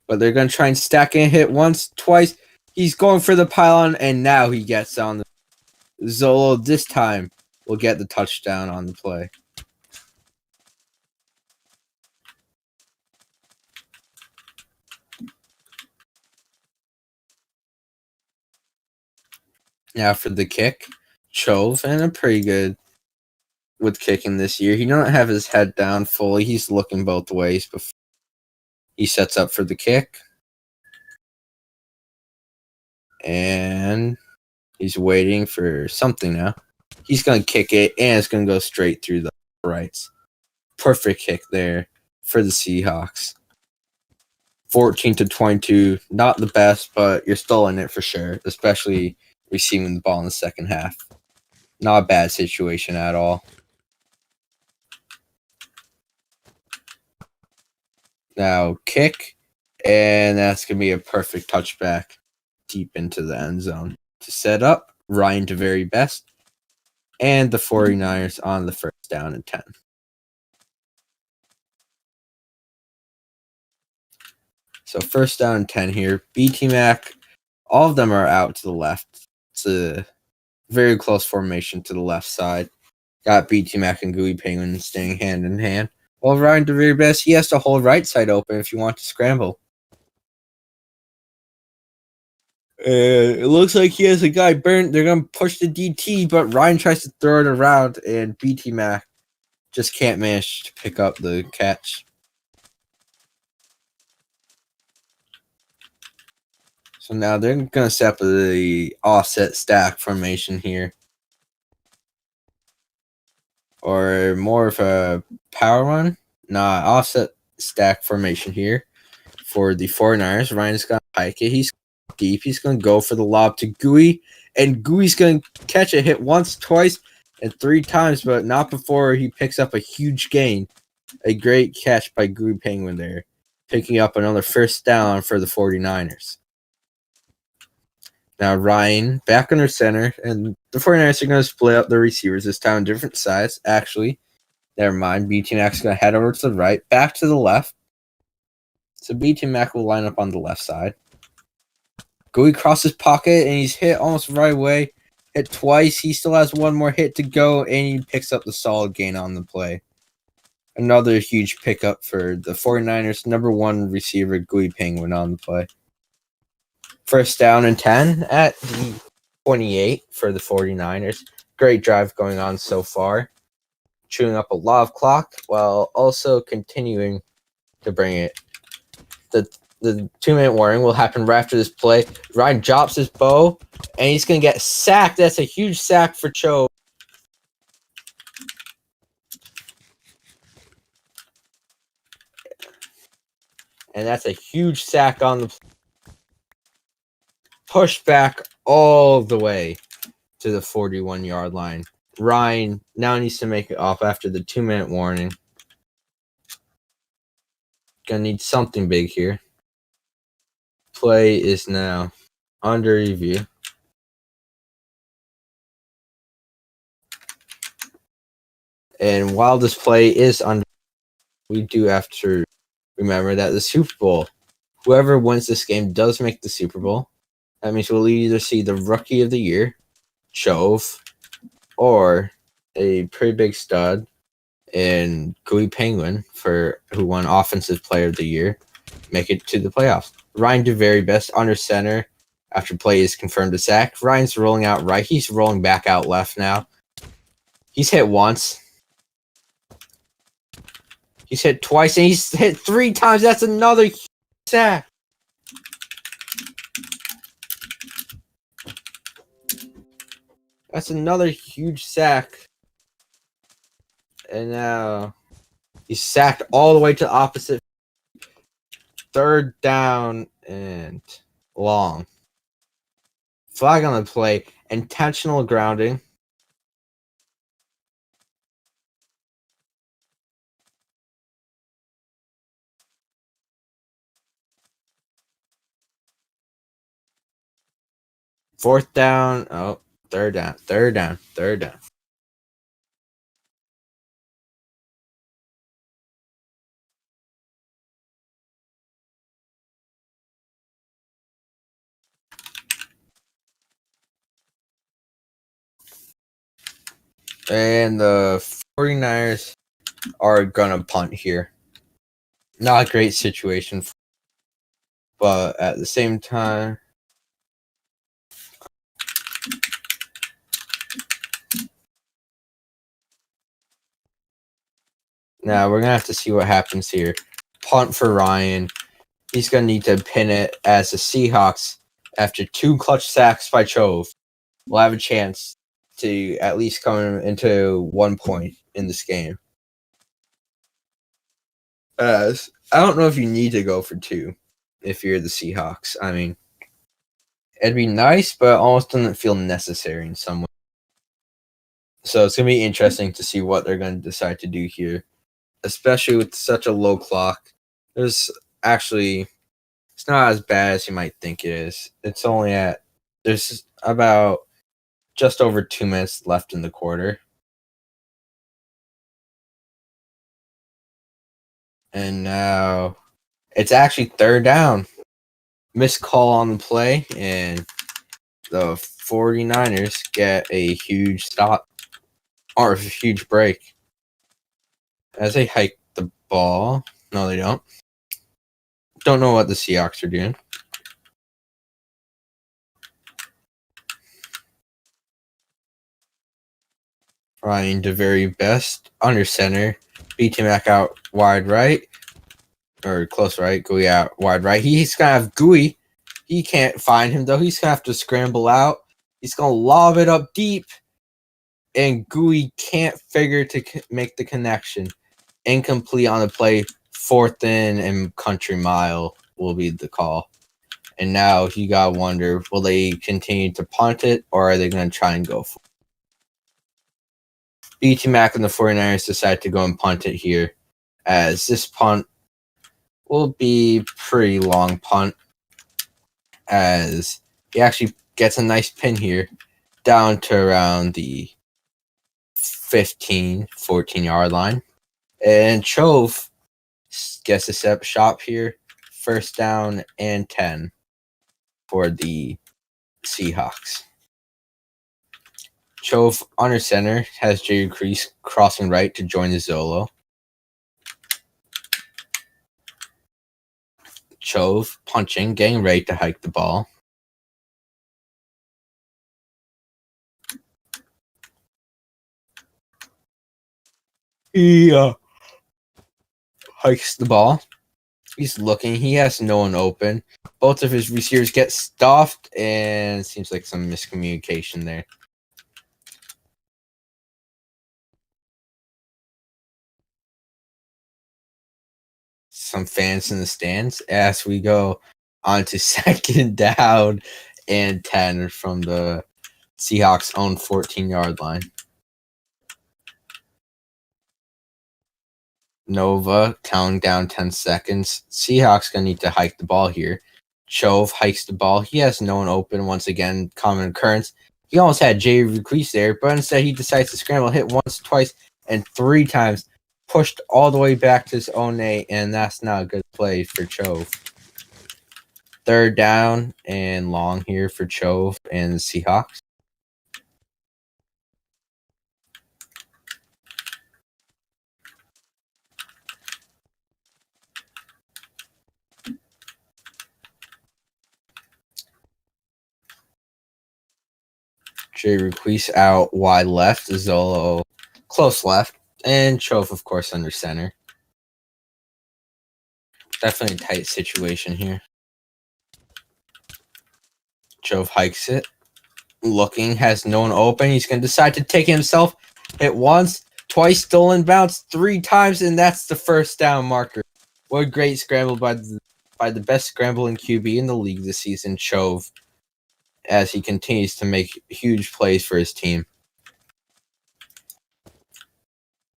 But they're going to try and stack and hit once, twice. He's going for the pylon, and now he gets on the Zolo. This time will get the touchdown on the play. Now for the kick, Chove, and a pretty good with kicking this year. He don't have his head down fully. He's looking both ways before he sets up for the kick. And he's waiting for something now. He's going to kick it, and it's going to go straight through the rights. Perfect kick there for the Seahawks. 14-22, not the best, but you're still in it for sure, especially receiving the ball in the second half. Not a bad situation at all. Now kick, and that's going to be a perfect touchback deep into the end zone. To set up, Ryan to very best, and the 49ers on the first down and 10. So first down and 10 here. BT Mac, all of them are out to the left. It's a very close formation to the left side. Got BT Mac and Gooey Penguin staying hand in hand. Well, Ryan to very best, he has to hold right side open if you want to scramble. It looks like he has a guy burnt. They're going to push the DT, but Ryan tries to throw it around, and BT Mac just can't manage to pick up the catch. So now they're going to set up the offset stack formation here. Or more of a power run. Nah, offset stack formation here for the 49ers. Ryan's going to hike it. He's deep. He's going to go for the lob to Gooey. And Gooey's going to catch it, hit once, twice, and 3 times, but not before he picks up a huge gain A great catch by Gooey Penguin there, picking up another first down for the 49ers. Now Ryan back under center, and the 49ers are going to split up the receivers this time, different size. Actually, never mind. BT Mac's going to head over to the right, back to the left. So BT Mac will line up on the left side. Gooey crosses pocket, and he's hit almost right away. Hit twice. He still has one more hit to go, and he picks up the solid gain on the play. Another huge pickup for the 49ers' number one receiver, Gooey Penguin, on the play. First down and 10 at the 28 for the 49ers. Great drive going on so far. Chewing up a lot of clock while also continuing to bring it. The 2-minute warning will happen right after this play. Ryan drops his bow, and he's going to get sacked. That's a huge sack for Cho. And that's a huge sack on the push back all the way to the 41-yard line. Ryan now needs to make it off after the 2-minute warning. Gonna need something big here. Play is now under review. And while this play is under, we do have to remember that the Super Bowl, whoever wins this game does make the Super Bowl. That means we'll either see the Rookie of the Year, Chove, or a pretty big stud in Gooey Penguin, who won Offensive Player of the Year, make it to the playoffs. Ryan did very best under center after play is confirmed a sack. Ryan's rolling out right. He's rolling back out left now. He's hit once. He's hit twice, and he's hit 3 times. That's another sack. That's another huge sack. And now he's sacked all the way to the opposite. Third down and long. Flag on the play. Intentional grounding. Fourth down. Oh, third down. And the 49ers are going to punt here. Not a great situation, but at the same time, now we're going to have to see what happens here. Punt for Ryan. He's going to need to pin it as the Seahawks, after 2 clutch sacks by Chove, will have a chance to at least come into 1 point in this game. As I don't know if you need to go for 2 if you're the Seahawks. I mean, it'd be nice, but almost doesn't feel necessary in some way. So it's going to be interesting to see what they're going to decide to do here, especially with such a low clock. It's not as bad as you might think it is. It's only there's about just over 2 minutes left in the quarter. And now it's actually third down. Missed call on the play, and the 49ers get a huge stop, or a huge break. As they hike the ball. No, they don't. Don't know what the Seahawks are doing. Trying to very best under center. BT Mac out wide right. Or close right. Gooey out wide right. He's going to have Gooey. He can't find him, though. He's going to have to scramble out. He's going to lob it up deep. And Gooey can't figure to make the connection. Incomplete on the play. 4th and country mile will be the call. And now you got to wonder, will they continue to punt it, or are they going to try and go for it? BT Mac and the 49ers decide to go and punt it here. as this punt will be pretty long punt, as he actually gets a nice pin here down to around the 15, 14-yard line. And Chove gets a step shot here. First down and 10 for the Seahawks. Chove under center has Jerry Crease crossing right to join the Zolo. Chove punching, getting ready to hike the ball. He hikes the ball. He's looking. He has no one open. Both of his receivers get stuffed, and it seems like some miscommunication there. Some fans in the stands as we go on to second down and 10 from the Seahawks' own 14-yard line. Nova counting down 10 seconds. Seahawks gonna need to hike the ball here. Chove hikes the ball. He has no one open. Once again, common occurrence. He almost had Jay Requeese there, but instead he decides to scramble, hit once, twice, and 3 times. Pushed all the way back to his own 8, and that's not a good play for Chove. Third down and long here for Chove and the Seahawks. Jay Requeese out wide left, Zolo close left, and Chove, of course, under center. Definitely a tight situation here. Chove hikes it. Looking, has no one open. He's going to decide to take it himself. Hit once, twice, stolen bounce, 3 times, and that's the first down marker. What a great scramble by the best scrambling QB in the league this season, Chove, as he continues to make huge plays for his team.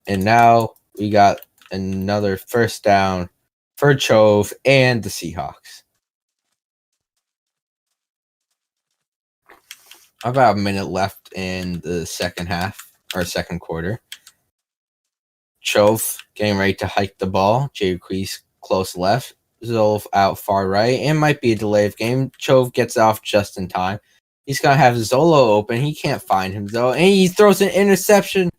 And now we got another first down for Chove and the Seahawks. About a minute left in the second half, or second quarter. Chove getting ready to hike the ball. Jay Crease close left. Zolf out far right. It might be a delay of game. Chove gets off just in time. He's going to have Zolo open. He can't find him, though. And he throws an interception.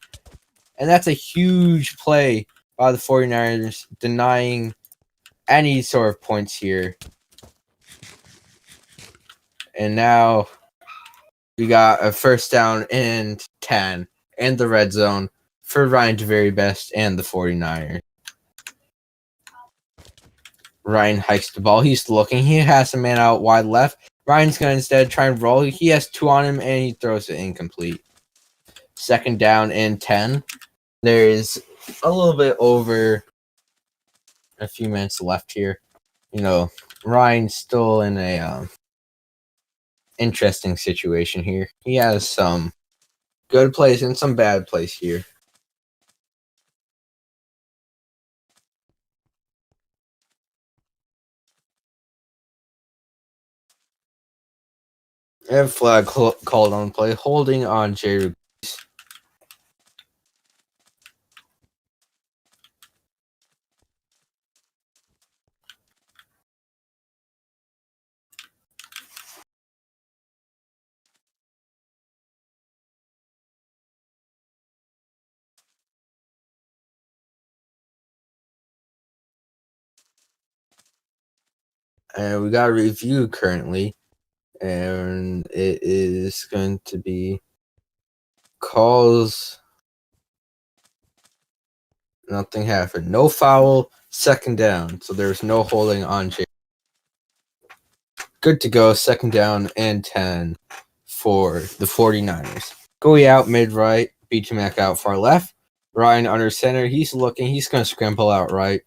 And that's a huge play by the 49ers, denying any sort of points here. And now we got a first down and 10 in the red zone for Ryan's very best and the 49ers. Ryan hikes the ball. He's looking. He has a man out wide left. Ryan's going to instead try and roll. He has 2 on him, and he throws it incomplete. Second down and 10. There is a little bit over a few minutes left here. You know, Ryan's still in a interesting situation here. He has some good plays and some bad plays here. And flag called on play, holding on Jay. And we got a review currently, and it is going to be calls. Nothing happened. No foul, second down. So there's no holding on Jay. Good to go, second down and 10 for the 49ers. Goey out mid-right, BT Mac out far left. Ryan under center, he's looking. He's going to scramble out right.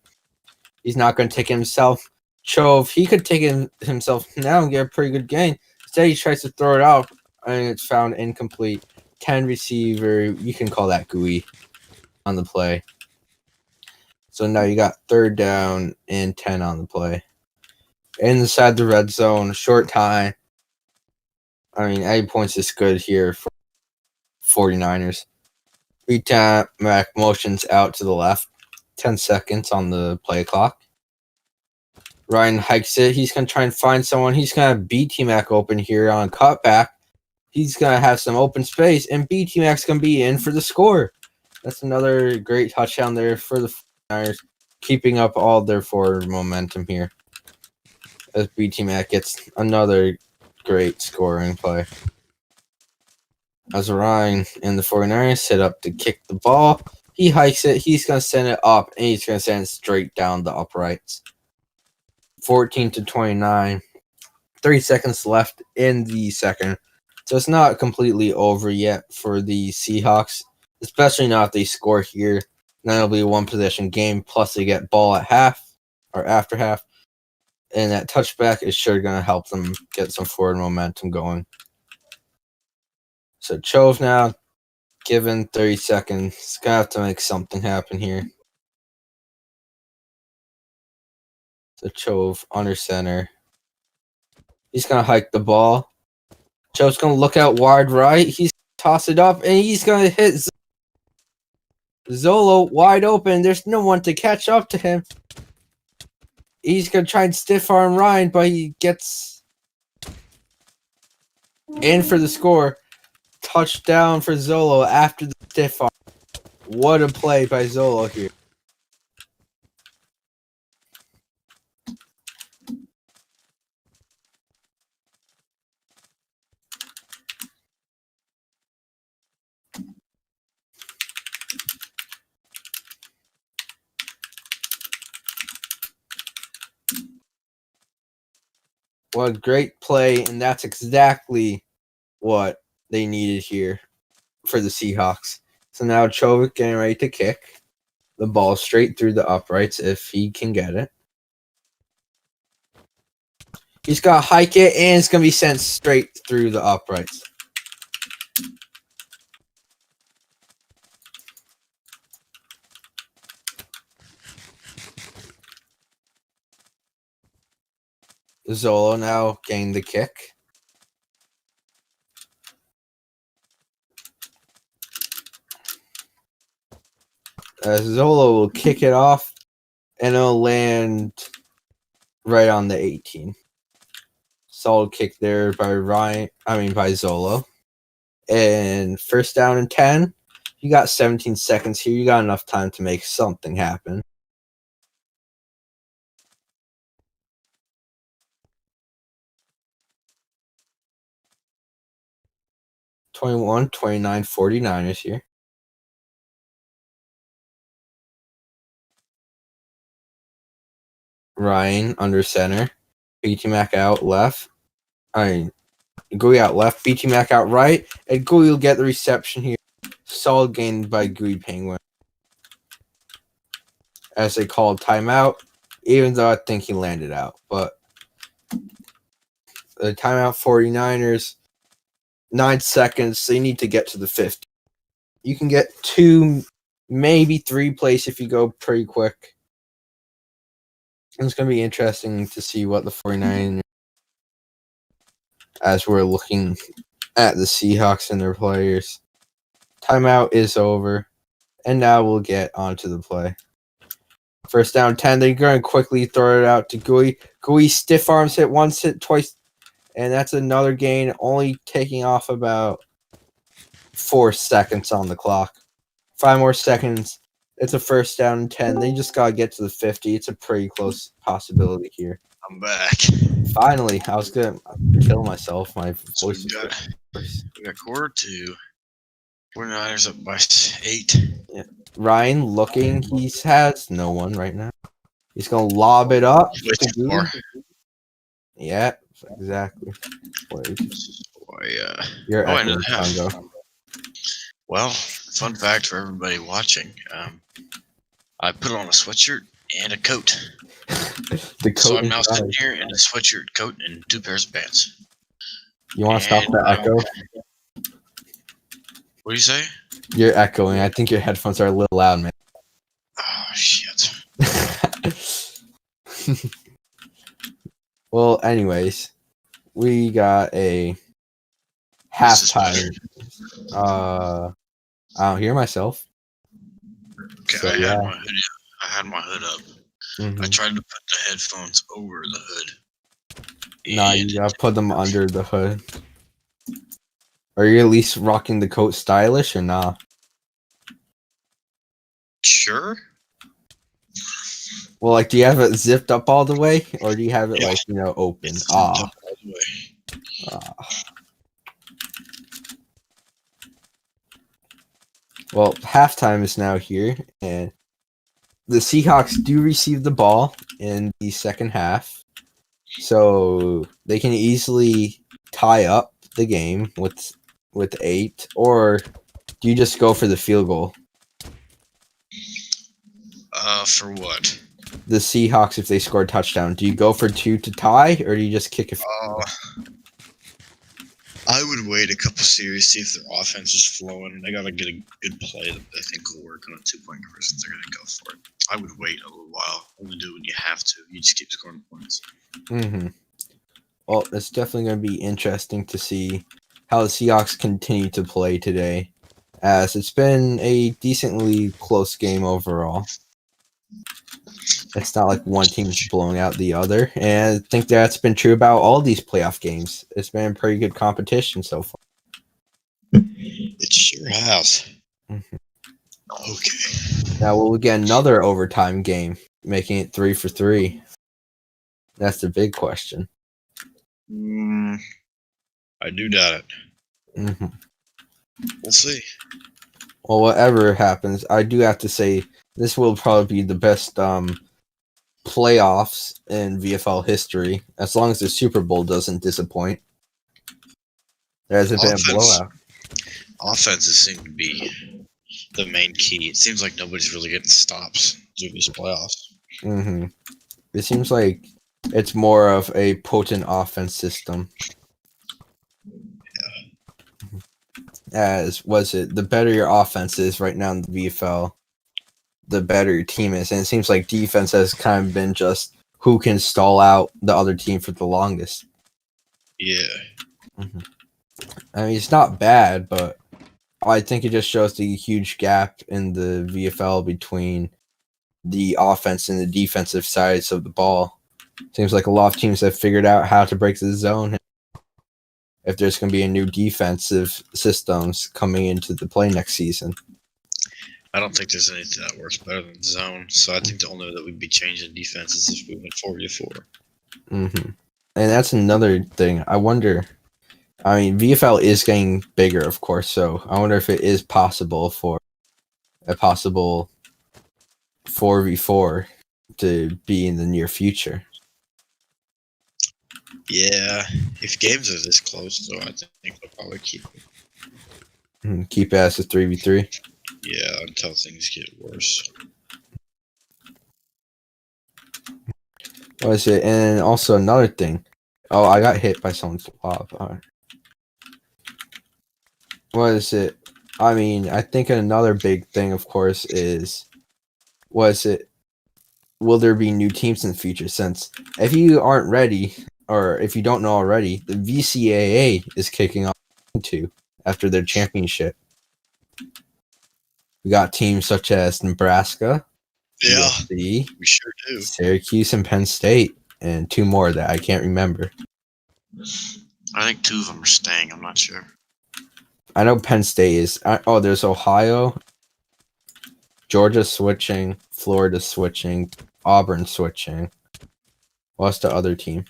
He's not going to take it himself. Chove, he could take it himself now and get a pretty good gain. Instead, he tries to throw it out, and it's found incomplete. 10 receiver, you can call that gooey on the play. So now you got 3rd down and 10 on the play. Inside the red zone, short time. I mean, 8 points is good here for 49ers. Retime, Mac motions out to the left. 10 seconds on the play clock. Ryan hikes it. He's going to try and find someone. He's going to beat T-Mac open here on cutback. He's going to have some open space, and B-T-Mac's going to be in for the score. That's another great touchdown there for the 49ers, keeping up all their forward momentum here. As B-T-Mac gets another great scoring play. As Ryan and the 49ers set up to kick the ball, he hikes it. He's going to send it up, and he's going to send it straight down the uprights. 14-29. 3 seconds left in the second. So it's not completely over yet for the Seahawks, especially not if they score here. Then it'll be a one-possession game, plus they get ball at half or after half. And that touchback is sure going to help them get some forward momentum going. So Chove now, given 30 seconds, he's going to have to make something happen here. So Chove under center. He's going to hike the ball. Chove's going to look out wide right. He's toss it up, and he's going to hit Zolo wide open. There's no one to catch up to him. He's going to try and stiff arm Ryan, but he gets in for the score. Touchdown for Zolo after the stiff arm. What a play by Zolo here. What a great play, and that's exactly what they needed here for the Seahawks. So now Chovik getting ready to kick the ball straight through the uprights if he can get it. He's got to hike it, and it's going to be sent straight through the uprights. Zolo now getting the kick. Zolo will kick it off, and it'll land right on the 18. Solid kick there by by Zolo. And 1st down and 10. You got 17 seconds here. You got enough time to make something happen. (21, 29, 49ers here. Ryan under center. BT Mac out left. Gui out left. BT Mac out right. And Gui will get the reception here. Solid gain by Gui Penguin. As they called timeout. Even though I think he landed out. But the timeout 49ers. 9 seconds. They need to get to the 50. You can get 2, maybe 3 plays if you go pretty quick. It's going to be interesting to see what the 49ers, as we're looking at the Seahawks and their players. Timeout is over, and now we'll get onto the play. 1st down 10. They're going to quickly throw it out to Gui. Gui stiff arms hit once, hit twice, and that's another gain, only taking off about 4 seconds on the clock. 5 more seconds. It's a 1st down and 10. They just got to get to the 50. It's a pretty close possibility here. I'm back. Finally, I was going to kill myself. My voice we got quarter 2. 49ers up by 8. Yeah. Ryan looking. He has no one right now. He's going to lob it up. Yeah, exactly. You're echoing, Congo. Well, fun fact for everybody watching. I put on a sweatshirt and a coat. So I'm now sitting here in a sweatshirt, coat, and 2 pairs of pants. You want to stop the echo? What do you say? You're echoing. I think your headphones are a little loud, man. Oh, shit. Well, anyways, we got a halftime. I don't hear myself. Okay, So, I yeah. had my hood up. Mhm. I tried to put the headphones over the hood. Nah, you gotta put them under the hood. Are you at least rocking the coat stylish or nah? Sure. Well, like, do you have it zipped up all the way, or do you have it, like, open? It's zipped up all the way. Well, halftime is now here, and the Seahawks do receive the ball in the second half, so they can easily tie up the game with 8, or do you just go for the field goal? For what? The Seahawks, if they score a touchdown, do you go for 2 to tie, or do you just kick a field goal? I would wait a couple series, see if their offense is flowing. They gotta get a good play that I think will work on a 2-point conversion. They're gonna go for it. I would wait a little while. Only do it when you have to. You just keep scoring points. Mm-hmm. Well, it's definitely going to be interesting to see how the Seahawks continue to play today, as it's been a decently close game overall. It's not like one team's blowing out the other, and I think that's been true about all these playoff games. It's been pretty good competition so far. It sure has. Mm-hmm. Okay. Now we'll get another overtime game, making it 3 for 3. That's the big question. I do doubt it. Mm-hmm. We'll see. Well, whatever happens, I do have to say this will probably be the best playoffs in VFL history, as long as the Super Bowl doesn't disappoint. There hasn't been a blowout. Offenses seem to be the main key. It seems like nobody's really getting stops through these playoffs. Mm-hmm. It seems like it's more of a potent offense system. As the better your offense is right now in the VFL, the better your team is. And it seems like defense has kind of been just who can stall out the other team for the longest. Yeah. Mm-hmm. I mean, it's not bad, but I think it just shows the huge gap in the VFL between the offense and the defensive sides of the ball. Seems like a lot of teams have figured out how to break the zone. If there's going to be a new defensive systems coming into the play next season. I don't think there's anything that works better than zone. So I think the only way that we'd be changing defenses if we went 4v4. Mm-hmm. And that's another thing. I wonder. I mean, VFL is getting bigger, of course. So I wonder if it is possible for a possible 4v4 to be in the near future. Yeah, if games are this close, though, I think they'll probably keep it. Keep it as a 3v3. Yeah, until things get worse. What is it? And also another thing. Oh, I got hit by someone's lob. Right. What is it? I mean, I think another big thing, of course, is will there be new teams in the future? Since if you aren't ready, or if you don't know already, the VCAA is kicking off too after their championship. We got teams such as Nebraska, Yeah, USC, we sure do. Syracuse, and Penn State, and 2 more that I can't remember. I think 2 of them are staying. I'm not sure. I know Penn State is. There's Ohio, Georgia switching, Florida switching, Auburn switching. What's the other team?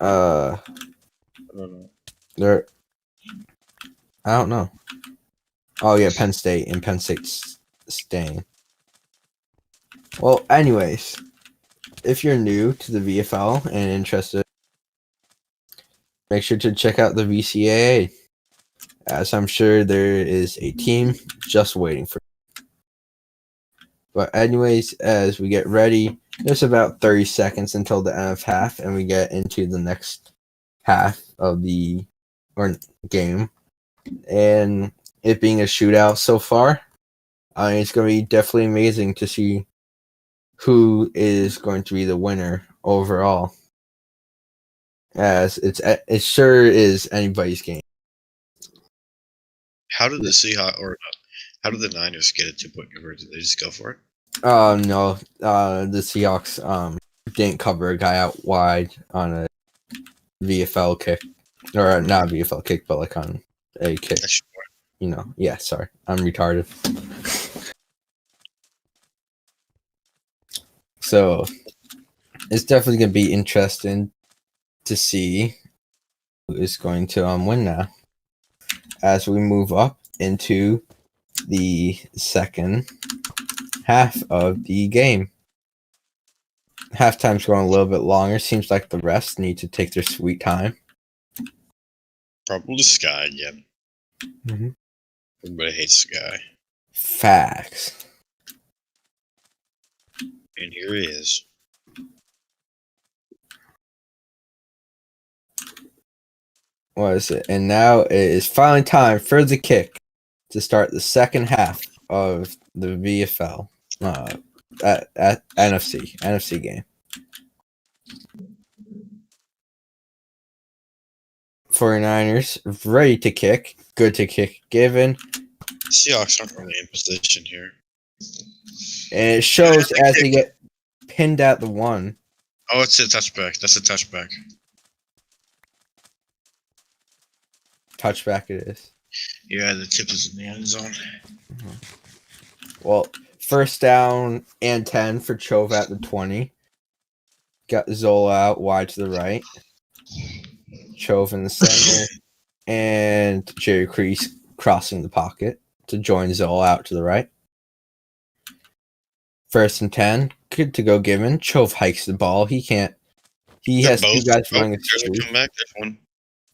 I don't know. I don't know. Oh yeah, Penn State, and Penn State's staying. Well, anyways, if you're new to the VFL and interested, make sure to check out the VCAA, as I'm sure there is a team just waiting for you. But anyways, as we get ready, there's about 30 seconds until the end of half, and we get into the next half of the game. And it being a shootout so far, it's going to be definitely amazing to see who is going to be the winner overall. As it sure is anybody's game. How did the Seahawks or how did the Niners get a 2-point conversion? Did they just go for it? No. The Seahawks didn't cover a guy out wide on a VFL kick, or not a VFL kick, but like on a kick. You know, yeah. Sorry, I'm retarded. So it's definitely gonna be interesting to see who is going to win now as we move up into the second half of the game. Halftime's going a little bit longer. Seems like the refs need to take their sweet time. Probably Sky again. Mm-hmm. Everybody hates Sky. Facts. And here he is. What is it? And now it is finally time for the kick to start the second half of the VFL at NFC game. 49ers ready to kick. Good to kick given. Seahawks aren't really in position here. And it shows as they get pinned at the one. Oh, it's a touchback. That's a touchback. Touchback it is. Yeah, the tip is in the end zone. Well, first down and 10 for Chove at the 20. Got Zola out wide to the right. Chove in the center. And Jerry Crease crossing the pocket to join Zola out to the right. First and 10. Good to go given. Chove hikes the ball. He has two guys running a sweep. There's one.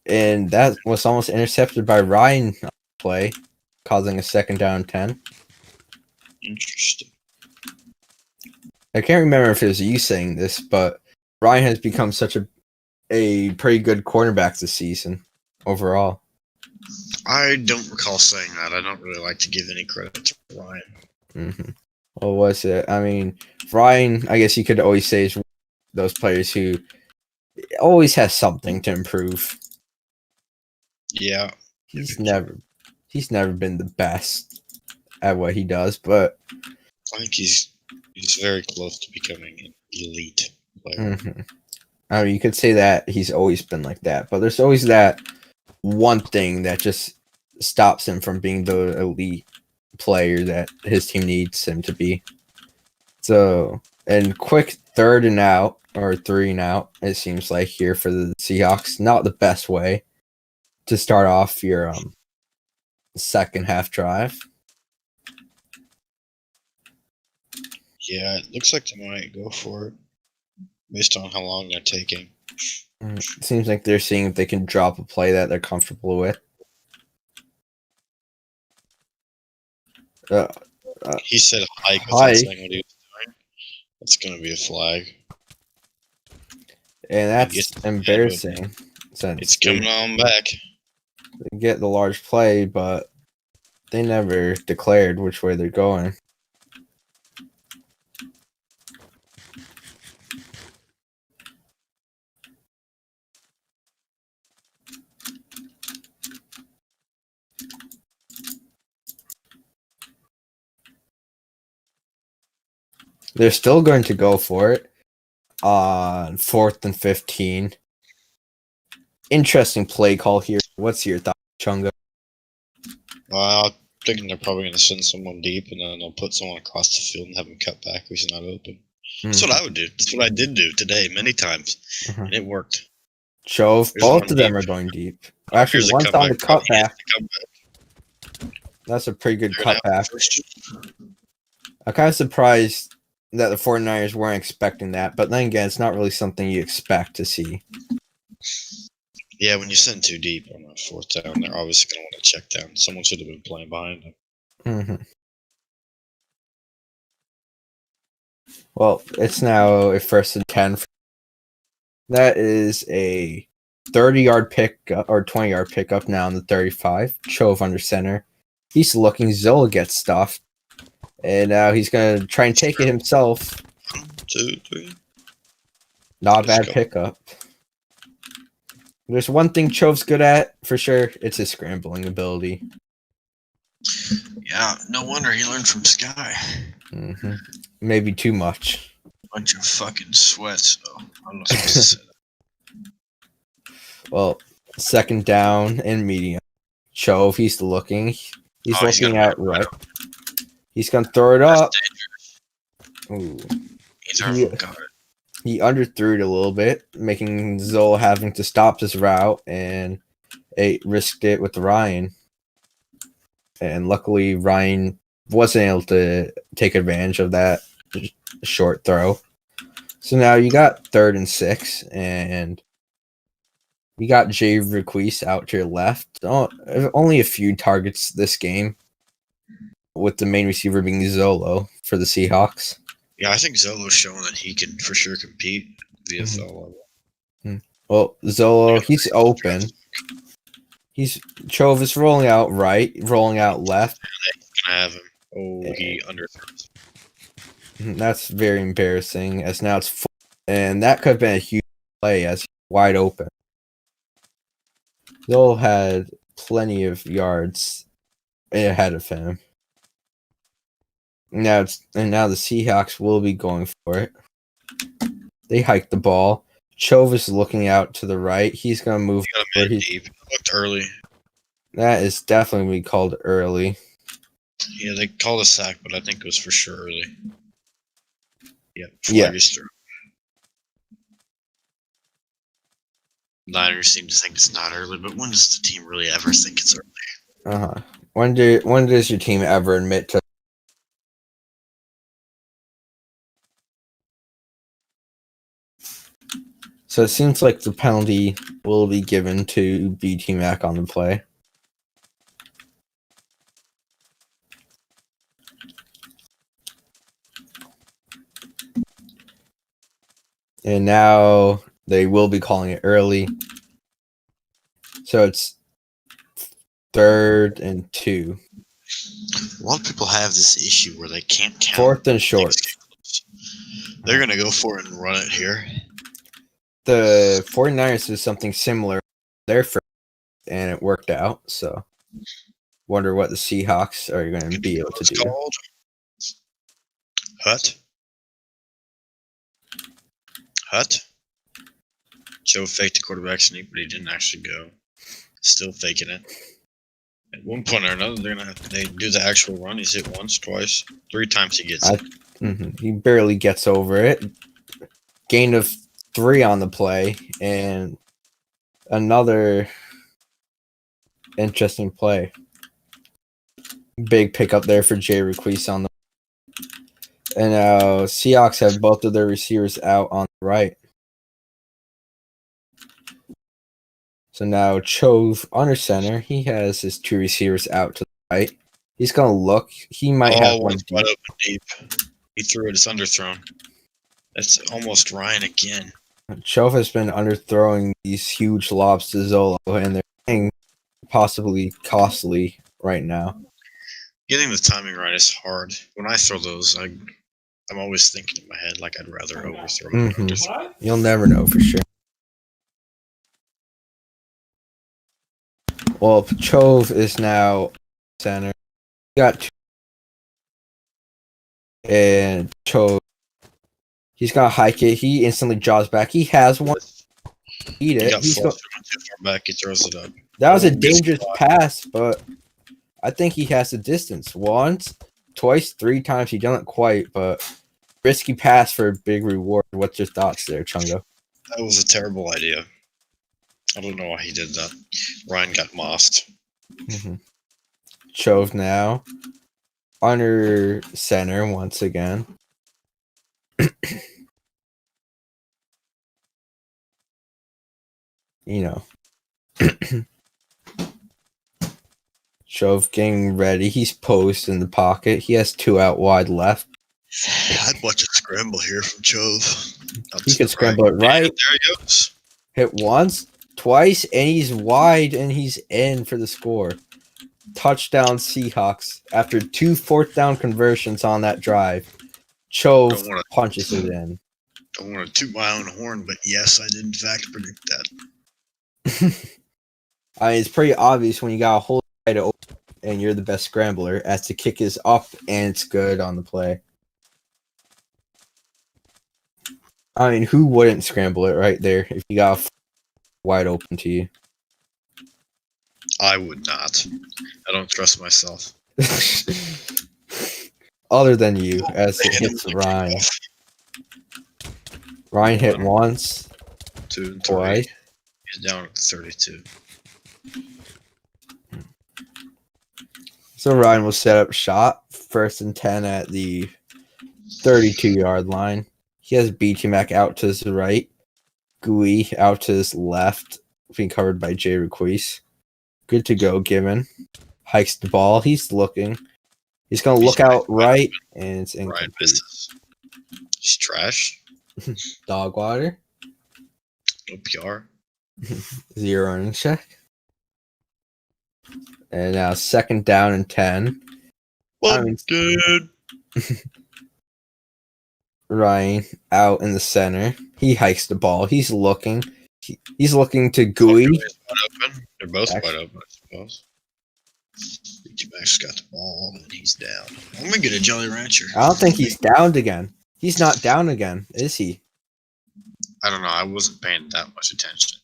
And that was almost intercepted by Ryan on the play, causing a second down 10. Interesting. I can't remember if it was you saying this, but Ryan has become such a pretty good cornerback this season overall. I don't recall saying that. I don't really like to give any credit to Ryan. Mm-hmm. What was it? I mean, Ryan, I guess you could always say is those players who always has something to improve. Yeah. He's never been the best at what he does, but I think he's very close to becoming an elite player. Mm-hmm. I mean, you could say that he's always been like that, but there's always that one thing that just stops him from being the elite player that his team needs him to be. So, and quick 3rd and out, or 3 and out, it seems like here for the Seahawks. Not the best way to start off your second half drive. Yeah, it looks like they might go for it based on how long they're taking. It seems like they're seeing if they can drop a play that they're comfortable with. He said hike. Hike. What he was doing. That's going to be a flag. And that's embarrassing. Since it's coming on back. They get the large play, but they never declared which way they're going. They're still going to go for it on 4th and 15. Interesting play call here. What's your thought, Chunga? I'm thinking they're probably going to send someone deep, and then they'll put someone across the field and have him cut back if he's not open. That's what I would do. That's what I did do today many times, and it worked. Chove, both of them are going deep. Actually, one's on the cutback. That's a pretty good cutback. I'm kind of surprised that the 49ers weren't expecting that, but then again, it's not really something you expect to see. Yeah, when you send too deep on that 4th down, they're obviously going to want to check down. Someone should have been playing behind them. Mm-hmm. Well, it's now a 1st and 10. That is a 30-yard pick or 20-yard pickup now in the 35. Chove under center. He's looking. Zola gets stuffed. And now he's going to try and take it himself. 2, 3. Not a Let's bad go. pickup. There's one thing Chove's good at, for sure. It's his scrambling ability. Yeah, no wonder he learned from Sky. Maybe too much. Bunch of fucking sweats, though. I'm not supposed to say that. Well, second down and medium. Chove, he's looking. He's Oh, he's looking gonna out right. He's gonna throw it up. Ooh. He's our God. He underthrew it a little bit, making Zoe having to stop his route, and it risked it with Ryan. And luckily, Ryan wasn't able to take advantage of that short throw. So now you got 3rd and 6, and you got Jay Requise out to your left. Only a few targets this game, with the main receiver being Zolo for the Seahawks. Yeah, I think Zolo's showing that he can for sure compete VFL level. Well, Zolo, he's open. Chove is rolling out right, rolling out left. He's gonna have him. Oh, he underthrows. That's very embarrassing, as now it's full, and that could have been a huge play as he's wide open. Zolo had plenty of yards ahead of him. Now the Seahawks will be going for it. They hike the ball. Chove is looking out to the right. He's gonna move. He looked early. That is definitely called early. Yeah, they called a sack, but I think it was for sure early. Yeah, Yeah. flag is through. Niners seem to think it's not early, but when does the team really ever think it's early? When does your team ever admit to? So it seems like the penalty will be given to BT Mac on the play. And now they will be calling it early. So it's 3rd and 2. A lot of people have this issue where they can't count. 4th and short. They're going to go for it and run it here. The 49ers did something similar there first, and it worked out. So, wonder what the Seahawks are going to be able to do. Called Hut. Joe faked the quarterback sneak, but he didn't actually go. Still faking it. At one point or another, they're gonna have to do the actual run. He's hit once, twice, 3 times he gets it. He barely gets over it. Gain of 3 on the play, and another interesting play. Big pickup there for Jay Requise on the. And now Seahawks have both of their receivers out on the right. So now Chove under center. He has his 2 receivers out to the right. He's gonna look. He might have one deep. Wide open deep. He threw it. It's underthrown. That's almost Ryan again. Chove has been underthrowing these huge lobs to Zolo, and they're getting possibly costly right now. Getting the timing right is hard. When I throw those, I'm always thinking in my head like I'd rather overthrow than underthrow. You'll never know for sure. Well, Chove is now center. He got 2. And Chove, he's gonna hike it. He instantly jaws back. He has one. Eat it. He's got too far back. He throws it up. That was a dangerous pass, but I think he has the distance. Once, twice, 3 times. He done it quite, but risky pass for a big reward. What's your thoughts there, Chungo? That was a terrible idea. I don't know why he did that. Ryan got mossed. Chove now under center once again. Chove getting ready. He's posed in the pocket. He has 2 out wide left. I'd watch a scramble here from Chove. He could scramble it right. There he goes. Hit once, twice, and he's wide, and he's in for the score. Touchdown Seahawks after 2 4th down conversions on that drive. Chove Don't wanna- punches it in. Don't want to toot my own horn, but yes, I did in fact predict that. I mean, it's pretty obvious when you got a whole guy to open and you're the best scrambler, as the kick is up and it's good on the play. I mean, who wouldn't scramble it right there if you got a wide open to you? I would not. I don't trust myself. Other than you, as it hits Ryan. Ryan hit once, 2 and 3. twice. He's down at 32. So Ryan will set up shot, 1st and 10 at the 32-yard line. He has BT Mac out to his right, Gooey out to his left, being covered by Jay Requise. Good to go, Given. Hikes the ball. He's looking. He's going to look out right, and it's incomplete. Ryan misses. He's trash. Dog water. No PR. 0 running check. And now 2nd down and 10. Good. Ryan out in the center. He hikes the ball. He's looking. He's looking to Gooey. They're both wide open, I suppose. BT Mac's got the ball, and he's down. I'm gonna get a Jolly Rancher. I don't think he's downed again. He's not down again, is he? I don't know. I wasn't paying that much attention.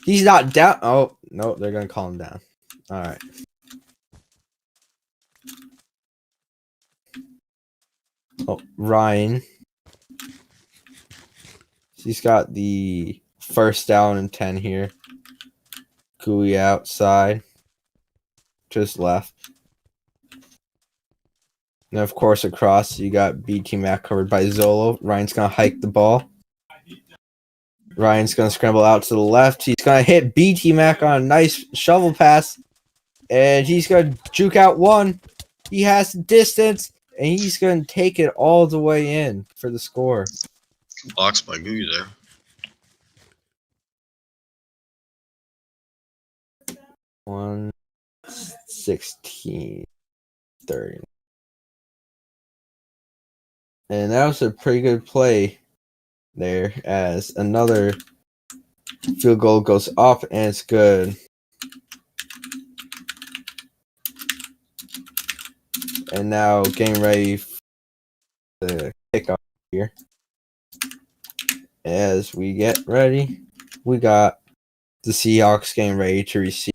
He's not down. Oh, no, they're going to call him down. All right. Oh, Ryan. He's got the 1st down and 10 here. Gooey outside. Just left. And of course, across, you got BT Mac covered by Zolo. Ryan's going to hike the ball. Ryan's going to scramble out to the left. He's going to hit BT Mac on a nice shovel pass. And he's going to juke out one. He has the distance. And he's going to take it all the way in for the score. Blocks by Gooey there. 1:16:30. And that was a pretty good play there, as another field goal goes up and it's good. And now getting ready for the kickoff here. As we get ready, we got the Seahawks getting ready to receive.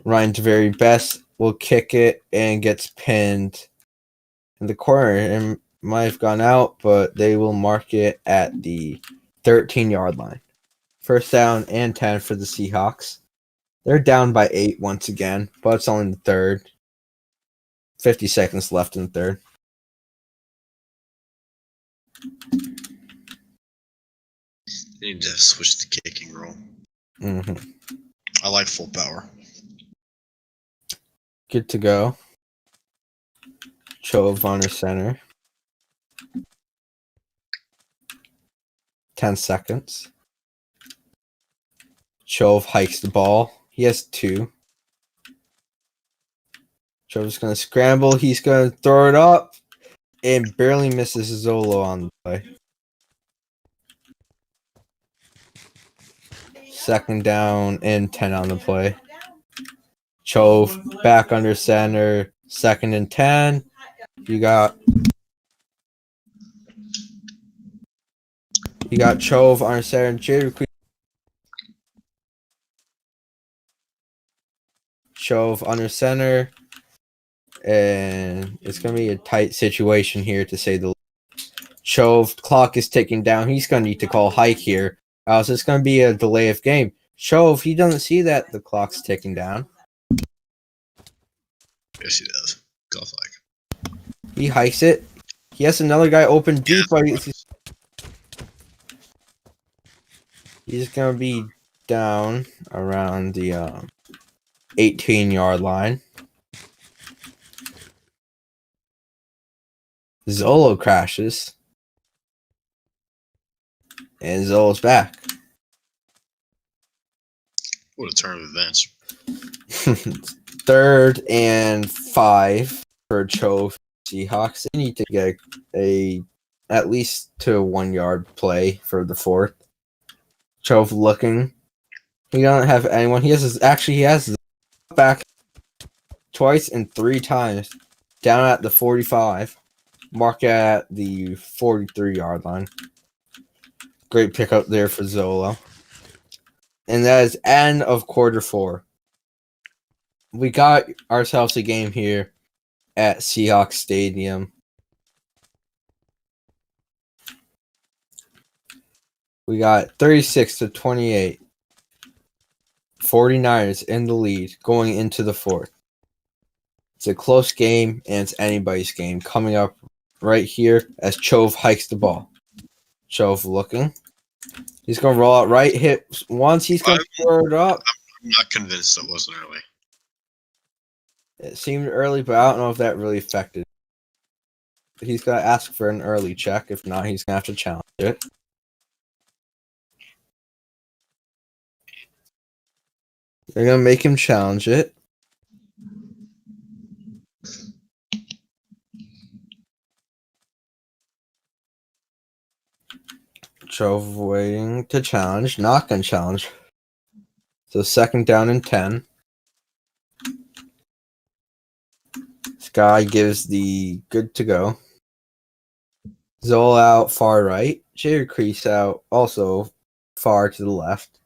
Ryan's very best will kick it and gets pinned in the corner and might have gone out, but they will mark it at the 13-yard line. 1st down and 10 for the Seahawks. They're down by 8 once again, but it's only the 3rd. 50 seconds left in the 3rd. They need to switch the kicking rule. Mm-hmm. I like full power. Good to go. Chove under center. 10 seconds. Chove hikes the ball. He has 2. Chove's going to scramble. He's going to throw it up. And barely misses Zolo on the play. 2nd down and 10 on the play. Chove back under center. 2nd and 10. You got Chove under center. Jada Chove under center. And it's going to be a tight situation here, to say the least. Chove, clock is ticking down. He's going to need to call hike here. So it's going to be a delay of game. Chove, he doesn't see that the clock's ticking down. Yes, he does. Golf like. He hikes it. He has another guy open deep. But he's going to be down around the 18-yard line. Zolo crashes. And Zolo's back. What a turn of events. 3rd and 5 for Chove Seahawks. They need to get a at least to 1 yard play for the fourth. Chove looking. He don't have anyone. He has his back twice and 3 times down at the 45. Mark at the 43-yard line. Great pickup there for Zola. And that is end of quarter 4. We got ourselves a game here at Seahawks Stadium. We got 36-28. 49ers in the lead going into the fourth. It's a close game, and it's anybody's game coming up right here as Chove hikes the ball. Chove looking. He's going to roll out right, hit once. He's going to throw it up. I'm not convinced it wasn't early. It seemed early, but I don't know if that really affected it. He's going to ask for an early check. If not, he's going to have to challenge it. They're going to make him challenge it. Chove waiting to challenge. Not going to challenge. So 2nd down and 10. This guy gives the good to go. Zola out far right. Jerry Crease out also far to the left.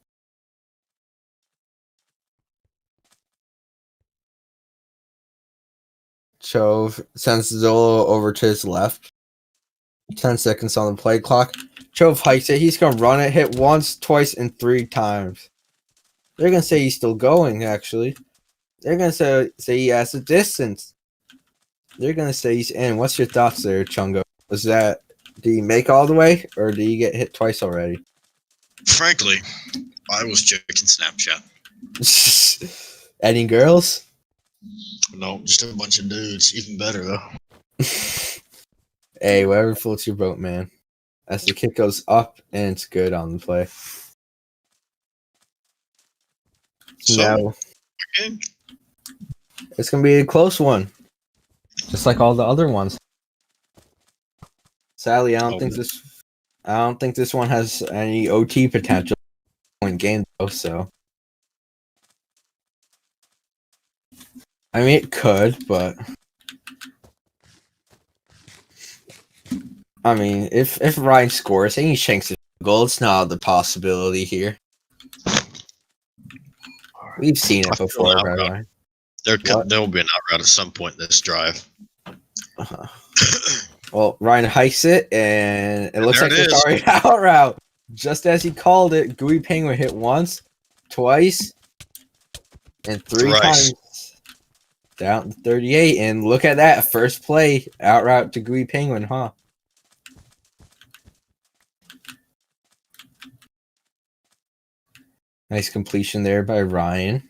Chove sends Zola over to his left. 10 seconds on the play clock. Chove hikes it. He's going to run it, hit once, twice, and 3 times. They're going to say he's still going, actually. They're going to say he has a distance. They're going to say he's in. What's your thoughts there, Chungo? Did he make all the way, or did he get hit twice already? Frankly, I was checking Snapchat. Any girls? No, just a bunch of dudes. Even better, though. Hey, whatever floats your boat, man. As the kick goes up, and it's good on the play. So, Now, again, it's going to be a close one. Just like all the other ones. Sadly, I don't think this one has any OT potential in game though, so I mean it could, but I mean if Ryan scores and he shanks a goal, it's not the possibility here. We've seen it before, right, Ryan? There will be an out route at some point in this drive. Well, Ryan hikes it, and it looks like it's already out route. Just as he called it, Gooey Penguin hit once, twice, and 3 times. Down to 38, and look at that. First play, out route to Gooey Penguin, huh? Nice completion there by Ryan.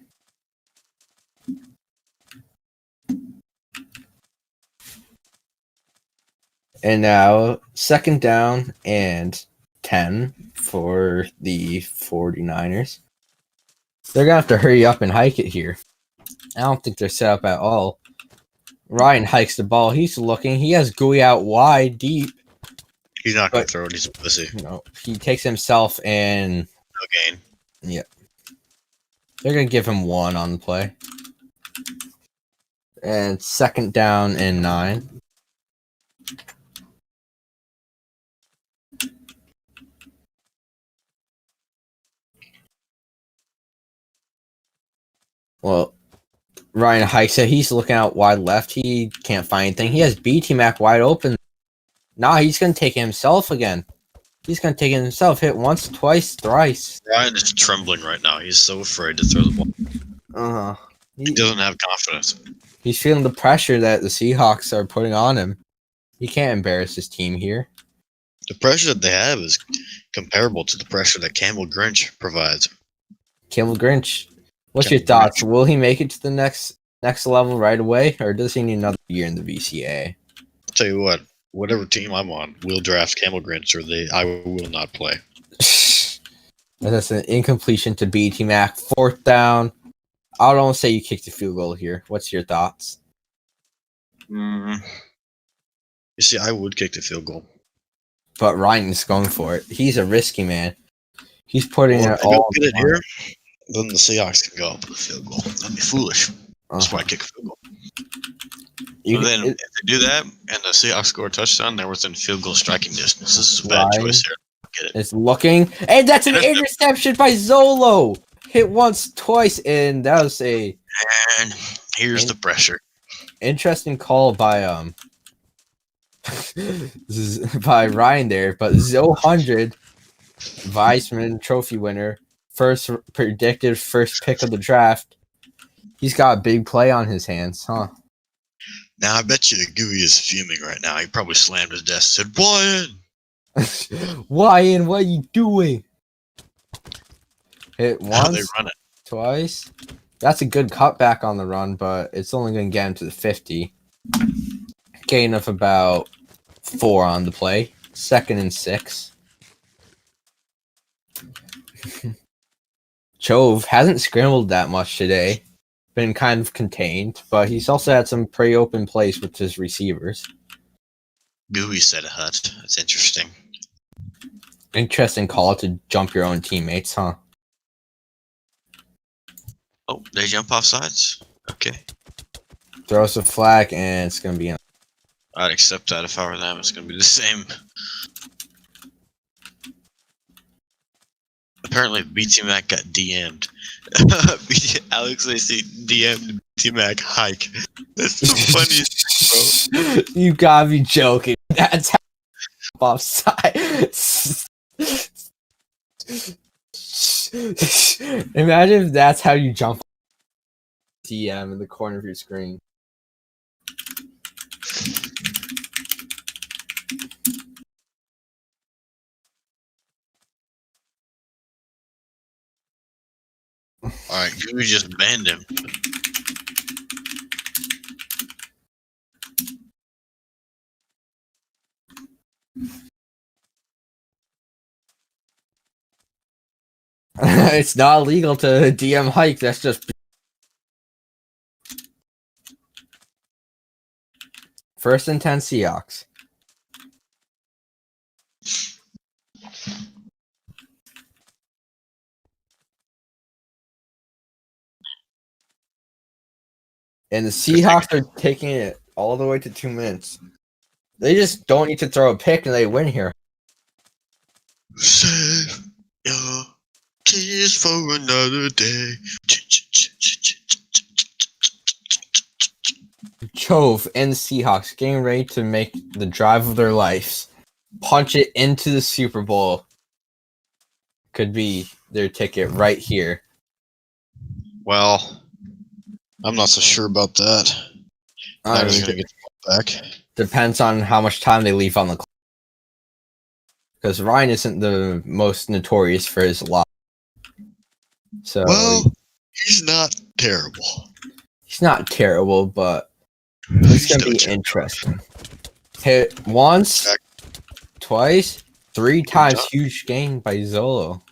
And now, 2nd down and 10 for the 49ers. They're going to have to hurry up and hike it here. I don't think they're set up at all. Ryan hikes the ball. He's looking. He has Gooey out wide, deep. He's not going to throw it. He's a pussy. No, he takes himself and... No gain. Yeah. They're going to give him 1 on the play. And 2nd down and 9. Well, Ryan hikes it. He's looking out wide left. He can't find anything. He has BT Mac wide open. Nah, he's going to take it himself again. He's going to take it himself. Hit once, twice, thrice. Ryan is trembling right now. He's so afraid to throw the ball. Uh-huh. He doesn't have confidence. He's feeling the pressure that the Seahawks are putting on him. He can't embarrass his team here. The pressure that they have is comparable to the pressure that Campbell Grinch provides. Campbell Grinch. What's your thoughts? Will he make it to the next level right away, or does he need another year in the VCA? I'll tell you what, whatever team I'm on, we'll draft Campbell Grinch, or I will not play. That's an incompletion to BT Mac. 4th down. I don't say you kicked the field goal here. What's your thoughts? You see, I would kick the field goal. But Ryan's going for it. He's a risky man. He's putting Well, it if they don't all. get it here, then the Seahawks can go up with a field goal. That'd be foolish. That's why I kick a field goal. You So then, can- if they do that and the Seahawks score a touchdown, they're within field goal striking distance. This is a bad Ryan choice here. Get it. It's looking, and that's an interception by Zolo. Hit once, twice, and that was a And here's the pressure. interesting call by by Ryan there. But Zo 100, Weisman Trophy winner, first predicted first pick of the draft. He's got a big play on his hands, huh? Now, I bet you Gooey is fuming right now. He probably slammed his desk and said, Ryan! Ryan, what are you doing? Hit How they once, run it. twice. That's a good cutback on the run, but it's only going to get him to the 50. Gain of about 4 on the play. 2nd and 6. Chove hasn't scrambled that much today. Been kind of contained, but he's also had some pretty open plays with his receivers. Gooey said a hut. That's interesting. Interesting call to jump your own teammates, huh? Oh, they jump off sides? Okay. Throws a flag, and it's going to be in. I'd accept that if I were them. It's going to be the same. Apparently, BT Mac got DM'd. Alex Lacey DM'd BT Mac hike. That's the funniest thing, bro. You gotta be joking. That's how offside. Imagine if that's how you jump DM in the corner of your screen. Alright, Gooey just banned him. It's not illegal to DM hike, that's just First and 10 Seahawks. And the Seahawks are taking it all the way to 2 minutes. They just don't need to throw a pick and they win here. Save your tears for another day. Chove and the Seahawks getting ready to make the drive of their lives. Punch it into the Super Bowl. Could be their ticket right here. Well, I'm not so sure about that. I I'm mean, gonna get the ball back. depends on how much time they leave on the clock. Because Ryan isn't the most notorious for his loss. So Well, he's not terrible. he's not terrible, but it's gonna be interesting. Hit once, twice, 3 times. job. Huge gain by Zolo.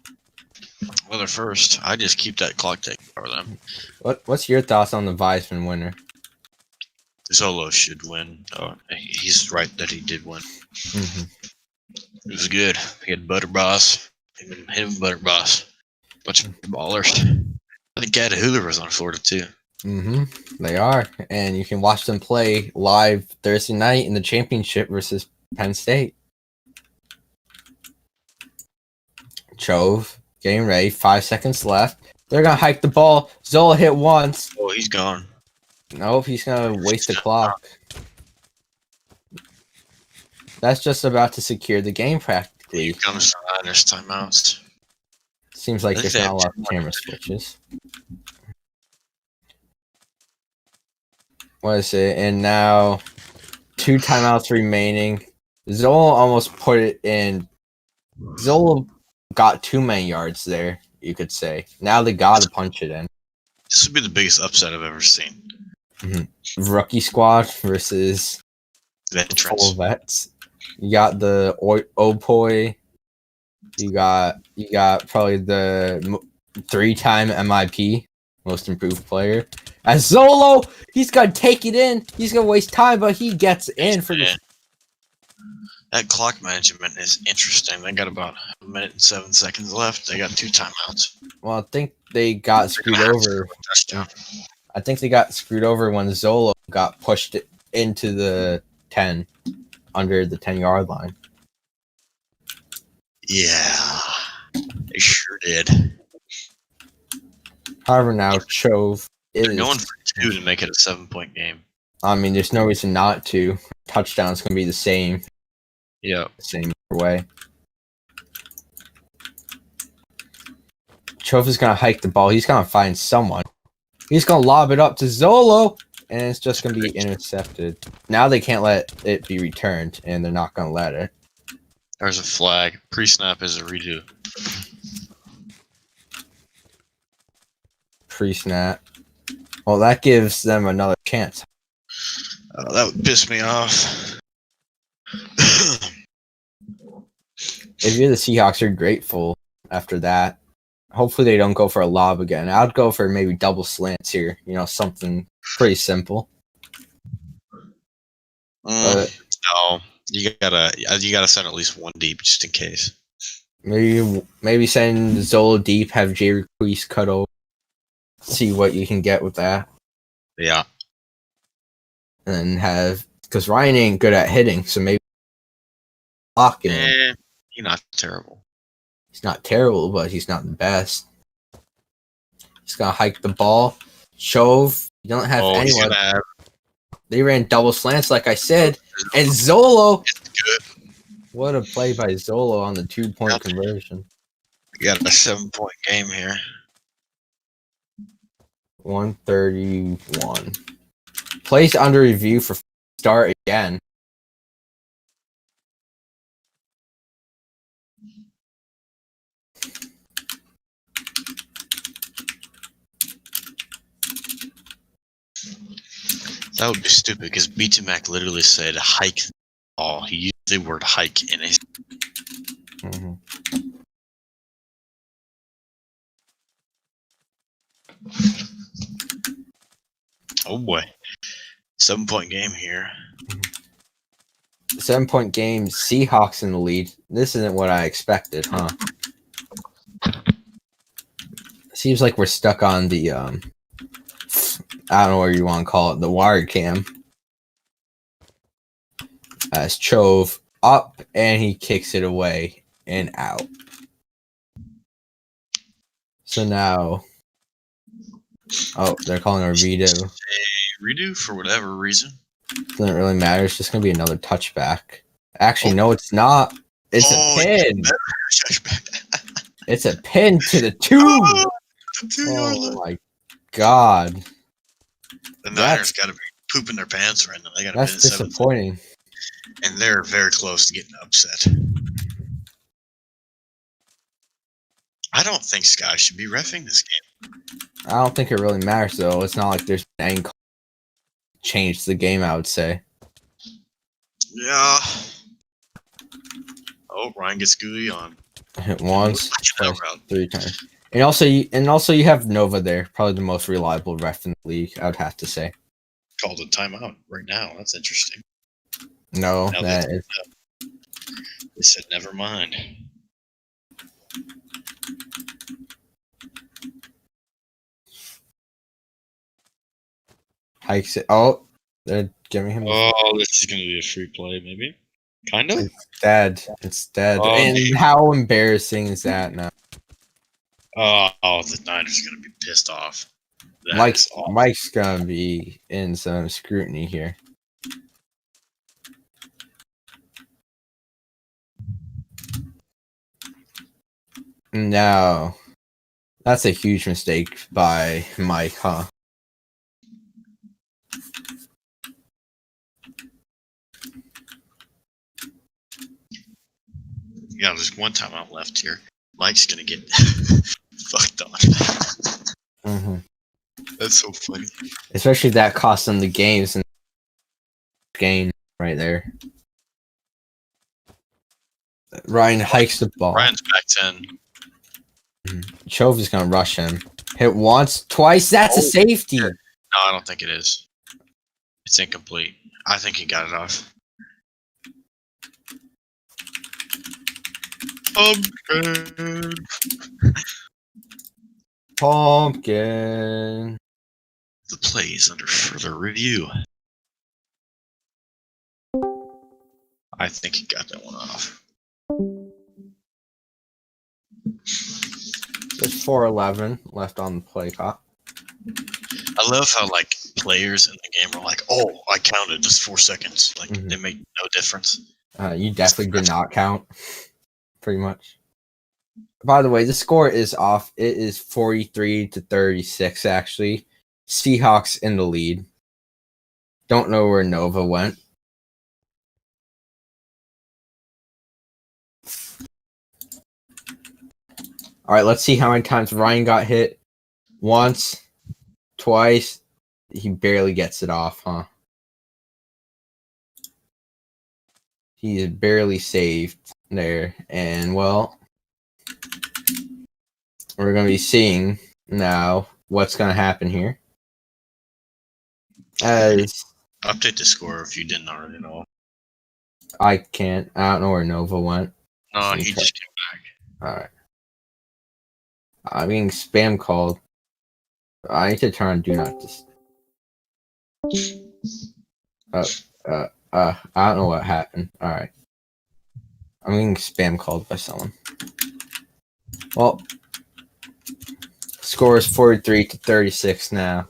Well, they're first. I just keep that clock taking for them. What's your thoughts on the Weisman winner? Zolo should win. Oh, he's right that he did win. Mm-hmm. It was good. He had Butter Boss. Him and Butter Boss. Bunch of ballers. I think Gatahula was on Florida too. Mm-hmm. They are, and you can watch them play live Thursday night in the championship versus Penn State. Chove getting ready. 5 seconds left. They're gonna hike the ball. Zola hit once. Oh, he's gone. Nope, he's gonna waste the clock. That's just about to secure the game practically. Here comes the Niners timeouts. Seems like I think there's not a they lot have of camera switches. What is it? And now 2 timeouts remaining. Zola almost put it in. Zola got too many yards there, you could say. Now they gotta punch it in. This would be the biggest upset I've ever seen. Rookie squad versus Veterans. full vets. You got the Opoi. You got probably the 3-time MIP, most improved player. As Zolo, he's gonna take it in. He's gonna waste time, but he gets in for the That clock management is interesting. They got about 1 minute and 7 seconds left. They got 2 timeouts. Well, I think they got screwed over. Touchdown. I think they got screwed over when Zolo got pushed into the 10, under the 10-yard line. Yeah, they sure did. However, now Chove They're is going for 2 to make it a 7-point game. I mean, there's no reason not to. Touchdown's going to be the same. Yeah. Same way. Chove is going to hike the ball. He's going to find someone. He's going to lob it up to Zolo, and it's just going to be intercepted. Now they can't let it be returned, and they're not going to let it. There's a flag. Pre-snap is a redo. Pre-snap. Well, that gives them another chance. That would piss me off. If you're the Seahawks, you're grateful after that. Hopefully they don't go for a lob again. I'd go for maybe double slants here. You know, something pretty simple. No, you gotta send at least 1 deep just in case. Maybe send Zolo deep, have Jay Requise cut over. See what you can get with that. Yeah. And have, because Ryan ain't good at hitting, so maybe blocking. He's not terrible. He's not terrible, but he's not the best. He's gonna hike the ball. Chove, you don't have anyone. They ran double slants, like I said, and Zolo. What a play by Zolo on the 2-point conversion. We got a 7-point game here. 131. Place under review for start again. That would be stupid because B2Mac literally said hike. Oh, he used the word hike in it. Oh boy. 7-point game here. 7-point game, Seahawks in the lead. This isn't what I expected, huh? Seems like we're stuck on the, I don't know what you want to call it, the wire cam. As Chove up, and he kicks it away and out. So now... Oh, they're calling a redo. A redo for whatever reason. Doesn't really matter. It's just gonna be another touchback. Actually, no, it's not. It's a pin. It's a pin to the 2. Oh my god. The Niners got to be pooping their pants right now. They got to That's disappointing. And they're very close to getting upset. I don't think Sky should be reffing this game. I don't think it really matters though. It's not like there's any change to the game, I would say. Yeah. Oh, Ryan gets gooey on. Hit once, twice, 3 times. And also you have Nova there, probably the most reliable ref in the league, I would have to say. Called a timeout right now. That's interesting. No, now that is. They said never mind. Hikes it. Oh, they're giving him. Oh, this is going to be a free play, maybe. Kind of. It's dead. Oh, and dude. how embarrassing is that now? Oh, the Niners are going to be pissed off. Mike's gonna be in some scrutiny here. No, that's a huge mistake by Mike, huh? Yeah, there's one timeout left here. Mike's gonna get fucked on. Mm-hmm. That's so funny. Especially that cost them the games and game right there. Ryan hikes the ball. Ryan's back 10. Chove is gonna rush him. Hit once, twice. That's a safety. No, I don't think it is. It's incomplete. I think he got it off. Pumpkin. Pumpkin. The play is under further review. I think he got that one off. There's 4:11 left on the play clock. I love how like players in the game are like, "Oh, I counted just 4 seconds." Like they make no difference. You definitely did not count. Pretty much. By the way, the score is off. It is 43-36. Actually, Seahawks in the lead. Don't know where Nova went. All right, let's see how many times Ryan got hit. Once, twice. He barely gets it off, huh? He is barely saved there. And, well, we're going to be seeing now what's going to happen here. As Update the score if you didn't already know. I can't. I don't know where Nova went. No, he just came back. All right. I'm being spam called. I need to turn on do not dis. I don't know what happened. All right. I'm getting spam called by someone. Well, score is 43-36 now.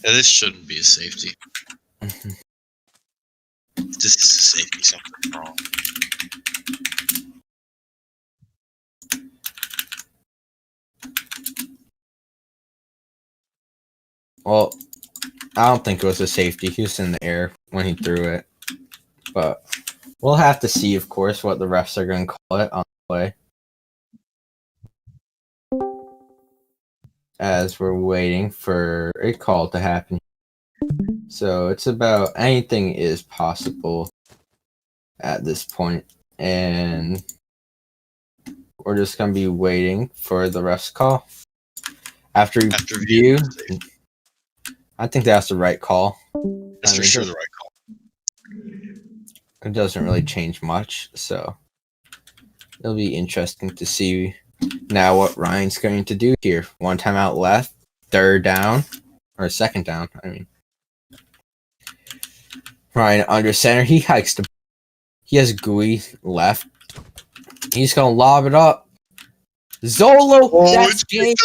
Yeah, this shouldn't be a safety. If this is a safety, something's wrong. Well, I don't think it was a safety. He was in the air when he threw it. But we'll have to see, of course, what the refs are going to call it on the play. As we're waiting for a call to happen. So it's about anything is possible at this point. And we're just going to be waiting for the refs call. After review, I think that's the right call. That's for sure the right call. It doesn't really change much, so it'll be interesting to see now what Ryan's going to do here. One timeout left, third down, or second down, I mean. Ryan under center, he hikes the. He has Gooey left. He's going to lob it up. Zolo, that's game.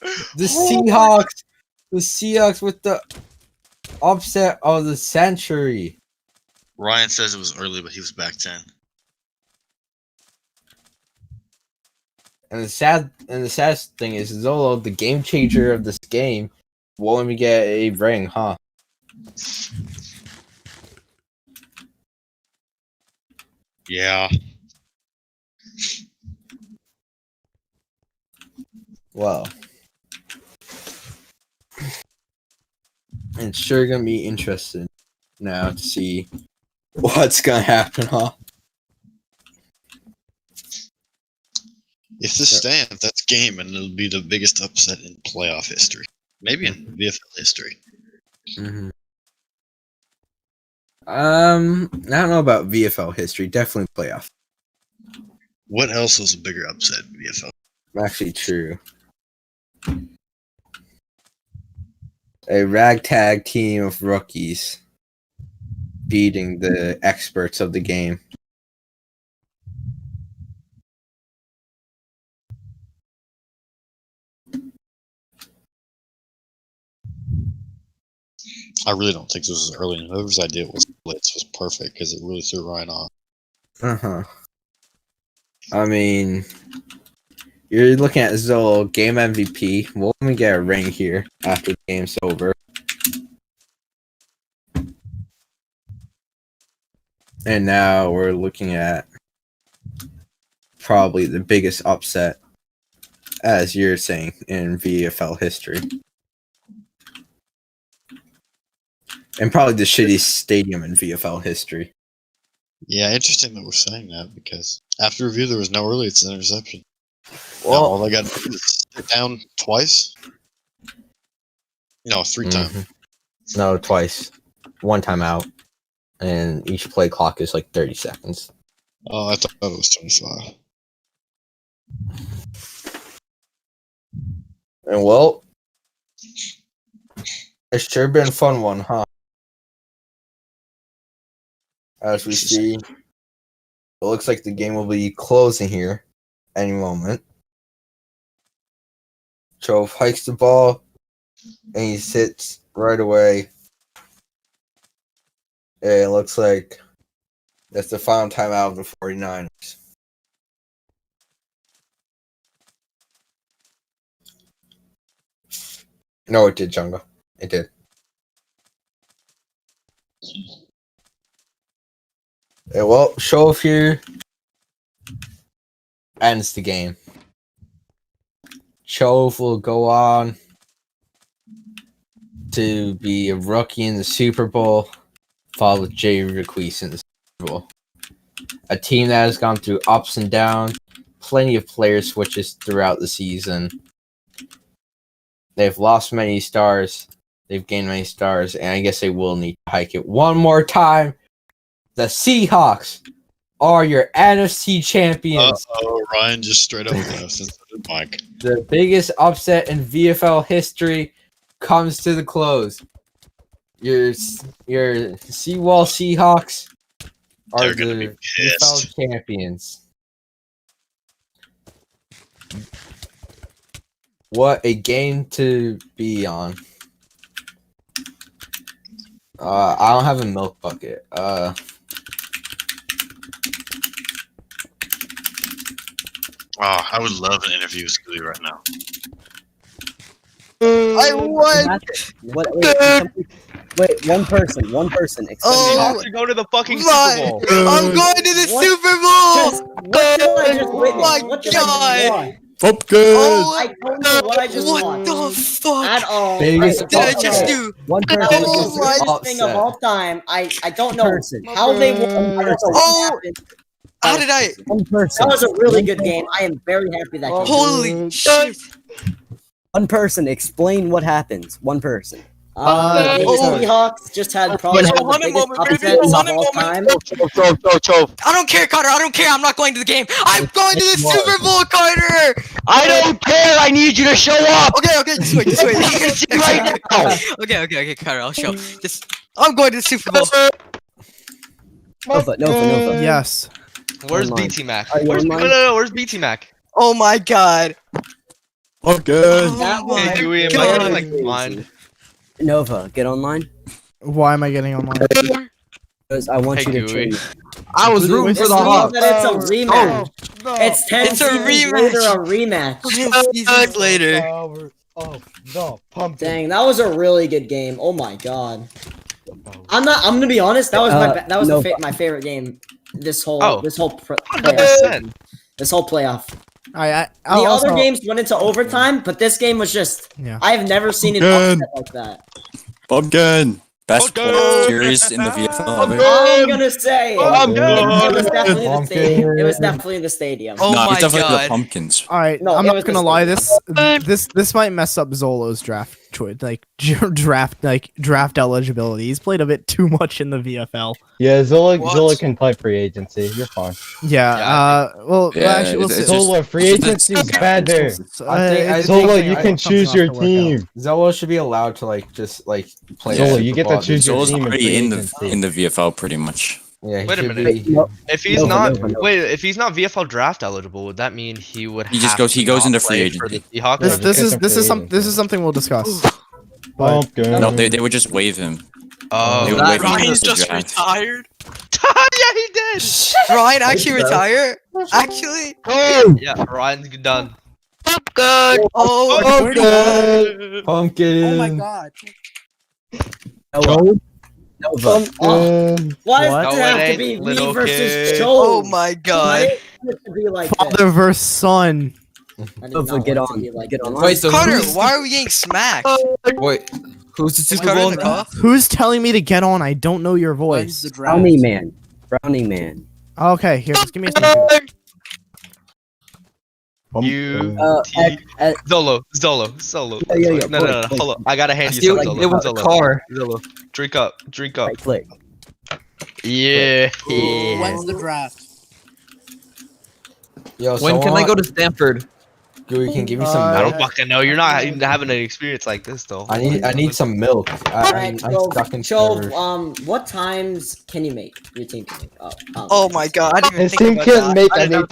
The Seahawks. The Seahawks with the upset of the century. Ryan says it was early, but he was back 10. And the saddest thing is Zolo, the game changer of this game, won't let me get a ring, huh? Yeah. Well, it's sure gonna be interesting now to see what's gonna happen, huh? If this stands, that's game, and it'll be the biggest upset in playoff history. Maybe in VFL history. Mm-hmm. I don't know about VFL history. Definitely playoff. What else was a bigger upset in VFL? Actually, true. A ragtag team of rookies beating the experts of the game. I really don't think this was early. And whoever's idea was blitz was perfect because it really threw Ryan off. Uh-huh. I mean, you're looking at Zolo, game MVP. We'll let me get a ring here after the game's over. And now we're looking at probably the biggest upset, as you're saying, in VFL history. And probably the shittiest stadium in VFL history. Yeah, interesting that we're saying that because after review there was no early. It's an interception. Well, now, all I got to do is sit down twice. No, 3 times. No, twice. 1 time out. And each play clock is like 30 seconds. Oh, I thought it was 25. And well, it's sure been a fun one, huh? As we see, it looks like the game will be closing here any moment. Chove hikes the ball, and he sits right away. And it looks like that's the final timeout of the 49ers. No, it did, Jungle. It did. And well, Chove here ends the game. Chove will go on to be a rookie in the Super Bowl, followed with Jay Requise in the Super Bowl. A team that has gone through ups and downs, plenty of player switches throughout the season. They've lost many stars, they've gained many stars, and I guess they will need to hike it one more time. The Seahawks are your NFC champions. Ryan just straight up left instead of Mike. The biggest upset in VFL history comes to the close. Your Seawall Seahawks are the VFL champions. What a game to be on. I don't have a milk bucket. I would love an interview with Scooby right now. I won! Wait, one person. You have to go to the fucking Super Bowl. I'm going to the Super Bowl! Oh my god! Pumpkin! I don't know what I just What won. the fuck? At all. Biggest What did I just do? One person. Oh my Biggest thing of all time. I don't know how they won. I don't know what happened. How did I? One person. That was a really good game. I am very happy that. Holy shit! One person. Explain what happens. One person. The Seahawks just had probably one of the biggest upsets of all time. I don't care, Carter. I don't care. I'm not going to the game. I'm going to the Super Bowl, Carter. I don't care. I need you to show up. Okay. Just wait. Right now. Okay, Carter. I'll show. I'm going to the Super Bowl. Nova. Yes. Where's Online. BT Mac? Are you online? No. Where's BT Mac? Oh my god. Pumpkin! Hey, Dewey, am I getting like blind? Nova, get online. Why am I getting online? Because I want Hey, you to Gooey. change. I was rooting This for the means Hawks. that it's a rematch. It's 10 It's a seasons rematch. later, a rematch. 10 seasons later. No, pumpkin. Dang, that was a really good game. Oh my god. I'm gonna be honest. That was my favorite game. This whole playoff. 100%. This whole playoff. The Other games went into overtime, but this game was just. Yeah. I have never seen an upset like that. Pumpkin! Best Pumpkin! series in the VFL. I'm gonna say it was definitely the Pumpkin. stadium. It was definitely the stadium. Oh No, my it's definitely god. the pumpkins. All right, No, I'm it not was gonna the lie. This might mess up Zolo's draft choice, draft eligibility. He's played a bit too much in the VFL. Yeah, Zola What? can play free agency. You're fine. Yeah. Well, Yeah, actually, we'll it's see. just- Zola, free agency is bad there. Zola, you can choose your team. Zolo should be allowed to just play. Zola, you get to football. choose your Zola's team already free in agency. the VFL pretty much. Yeah, he Wait a should minute. be- If he's Nova, not, Nova. if he's not VFL draft eligible, would that mean he would? He just have goes- to he goes not into free play for the agency. Seahawks? This is something we'll discuss. But Pumpkin. No, they would just waive him. Oh, They would waive him Ryan's for the just draft. retired. yeah, he did. Ryan actually retired? Actually? Yeah, Ryan's done. Oh, Pumpkin. Oh my god. Nova. Why No, does it it have to ain't, be me little versus kid. Joe? oh my god. To be like father versus son. I did Nova, not get want to on. be like Get this. online. Wait, so Carter, who's, why are we getting smacked? wait, who's the Is Super Carter Bowl? in the car? Who's telling me to get on? I don't know your When's voice. the draft? Brownie man. Okay, here, just give me a second. You, Zolo. Yeah, No. Hold on. I gotta hand you See some what Zolo. you did with the Zolo. car. Zolo. Drink up. Right click. Yeah. When's the draft? Yo, When can I go to Stanford? Gooey can give me some I milk. don't fucking know. You're not even having an experience like this though. I need some milk. Alright, I'm so stuck in Joe, servers. what times can you make? Your team can make. Oh my god! I didn't even His think team about can't that. make I didn't any know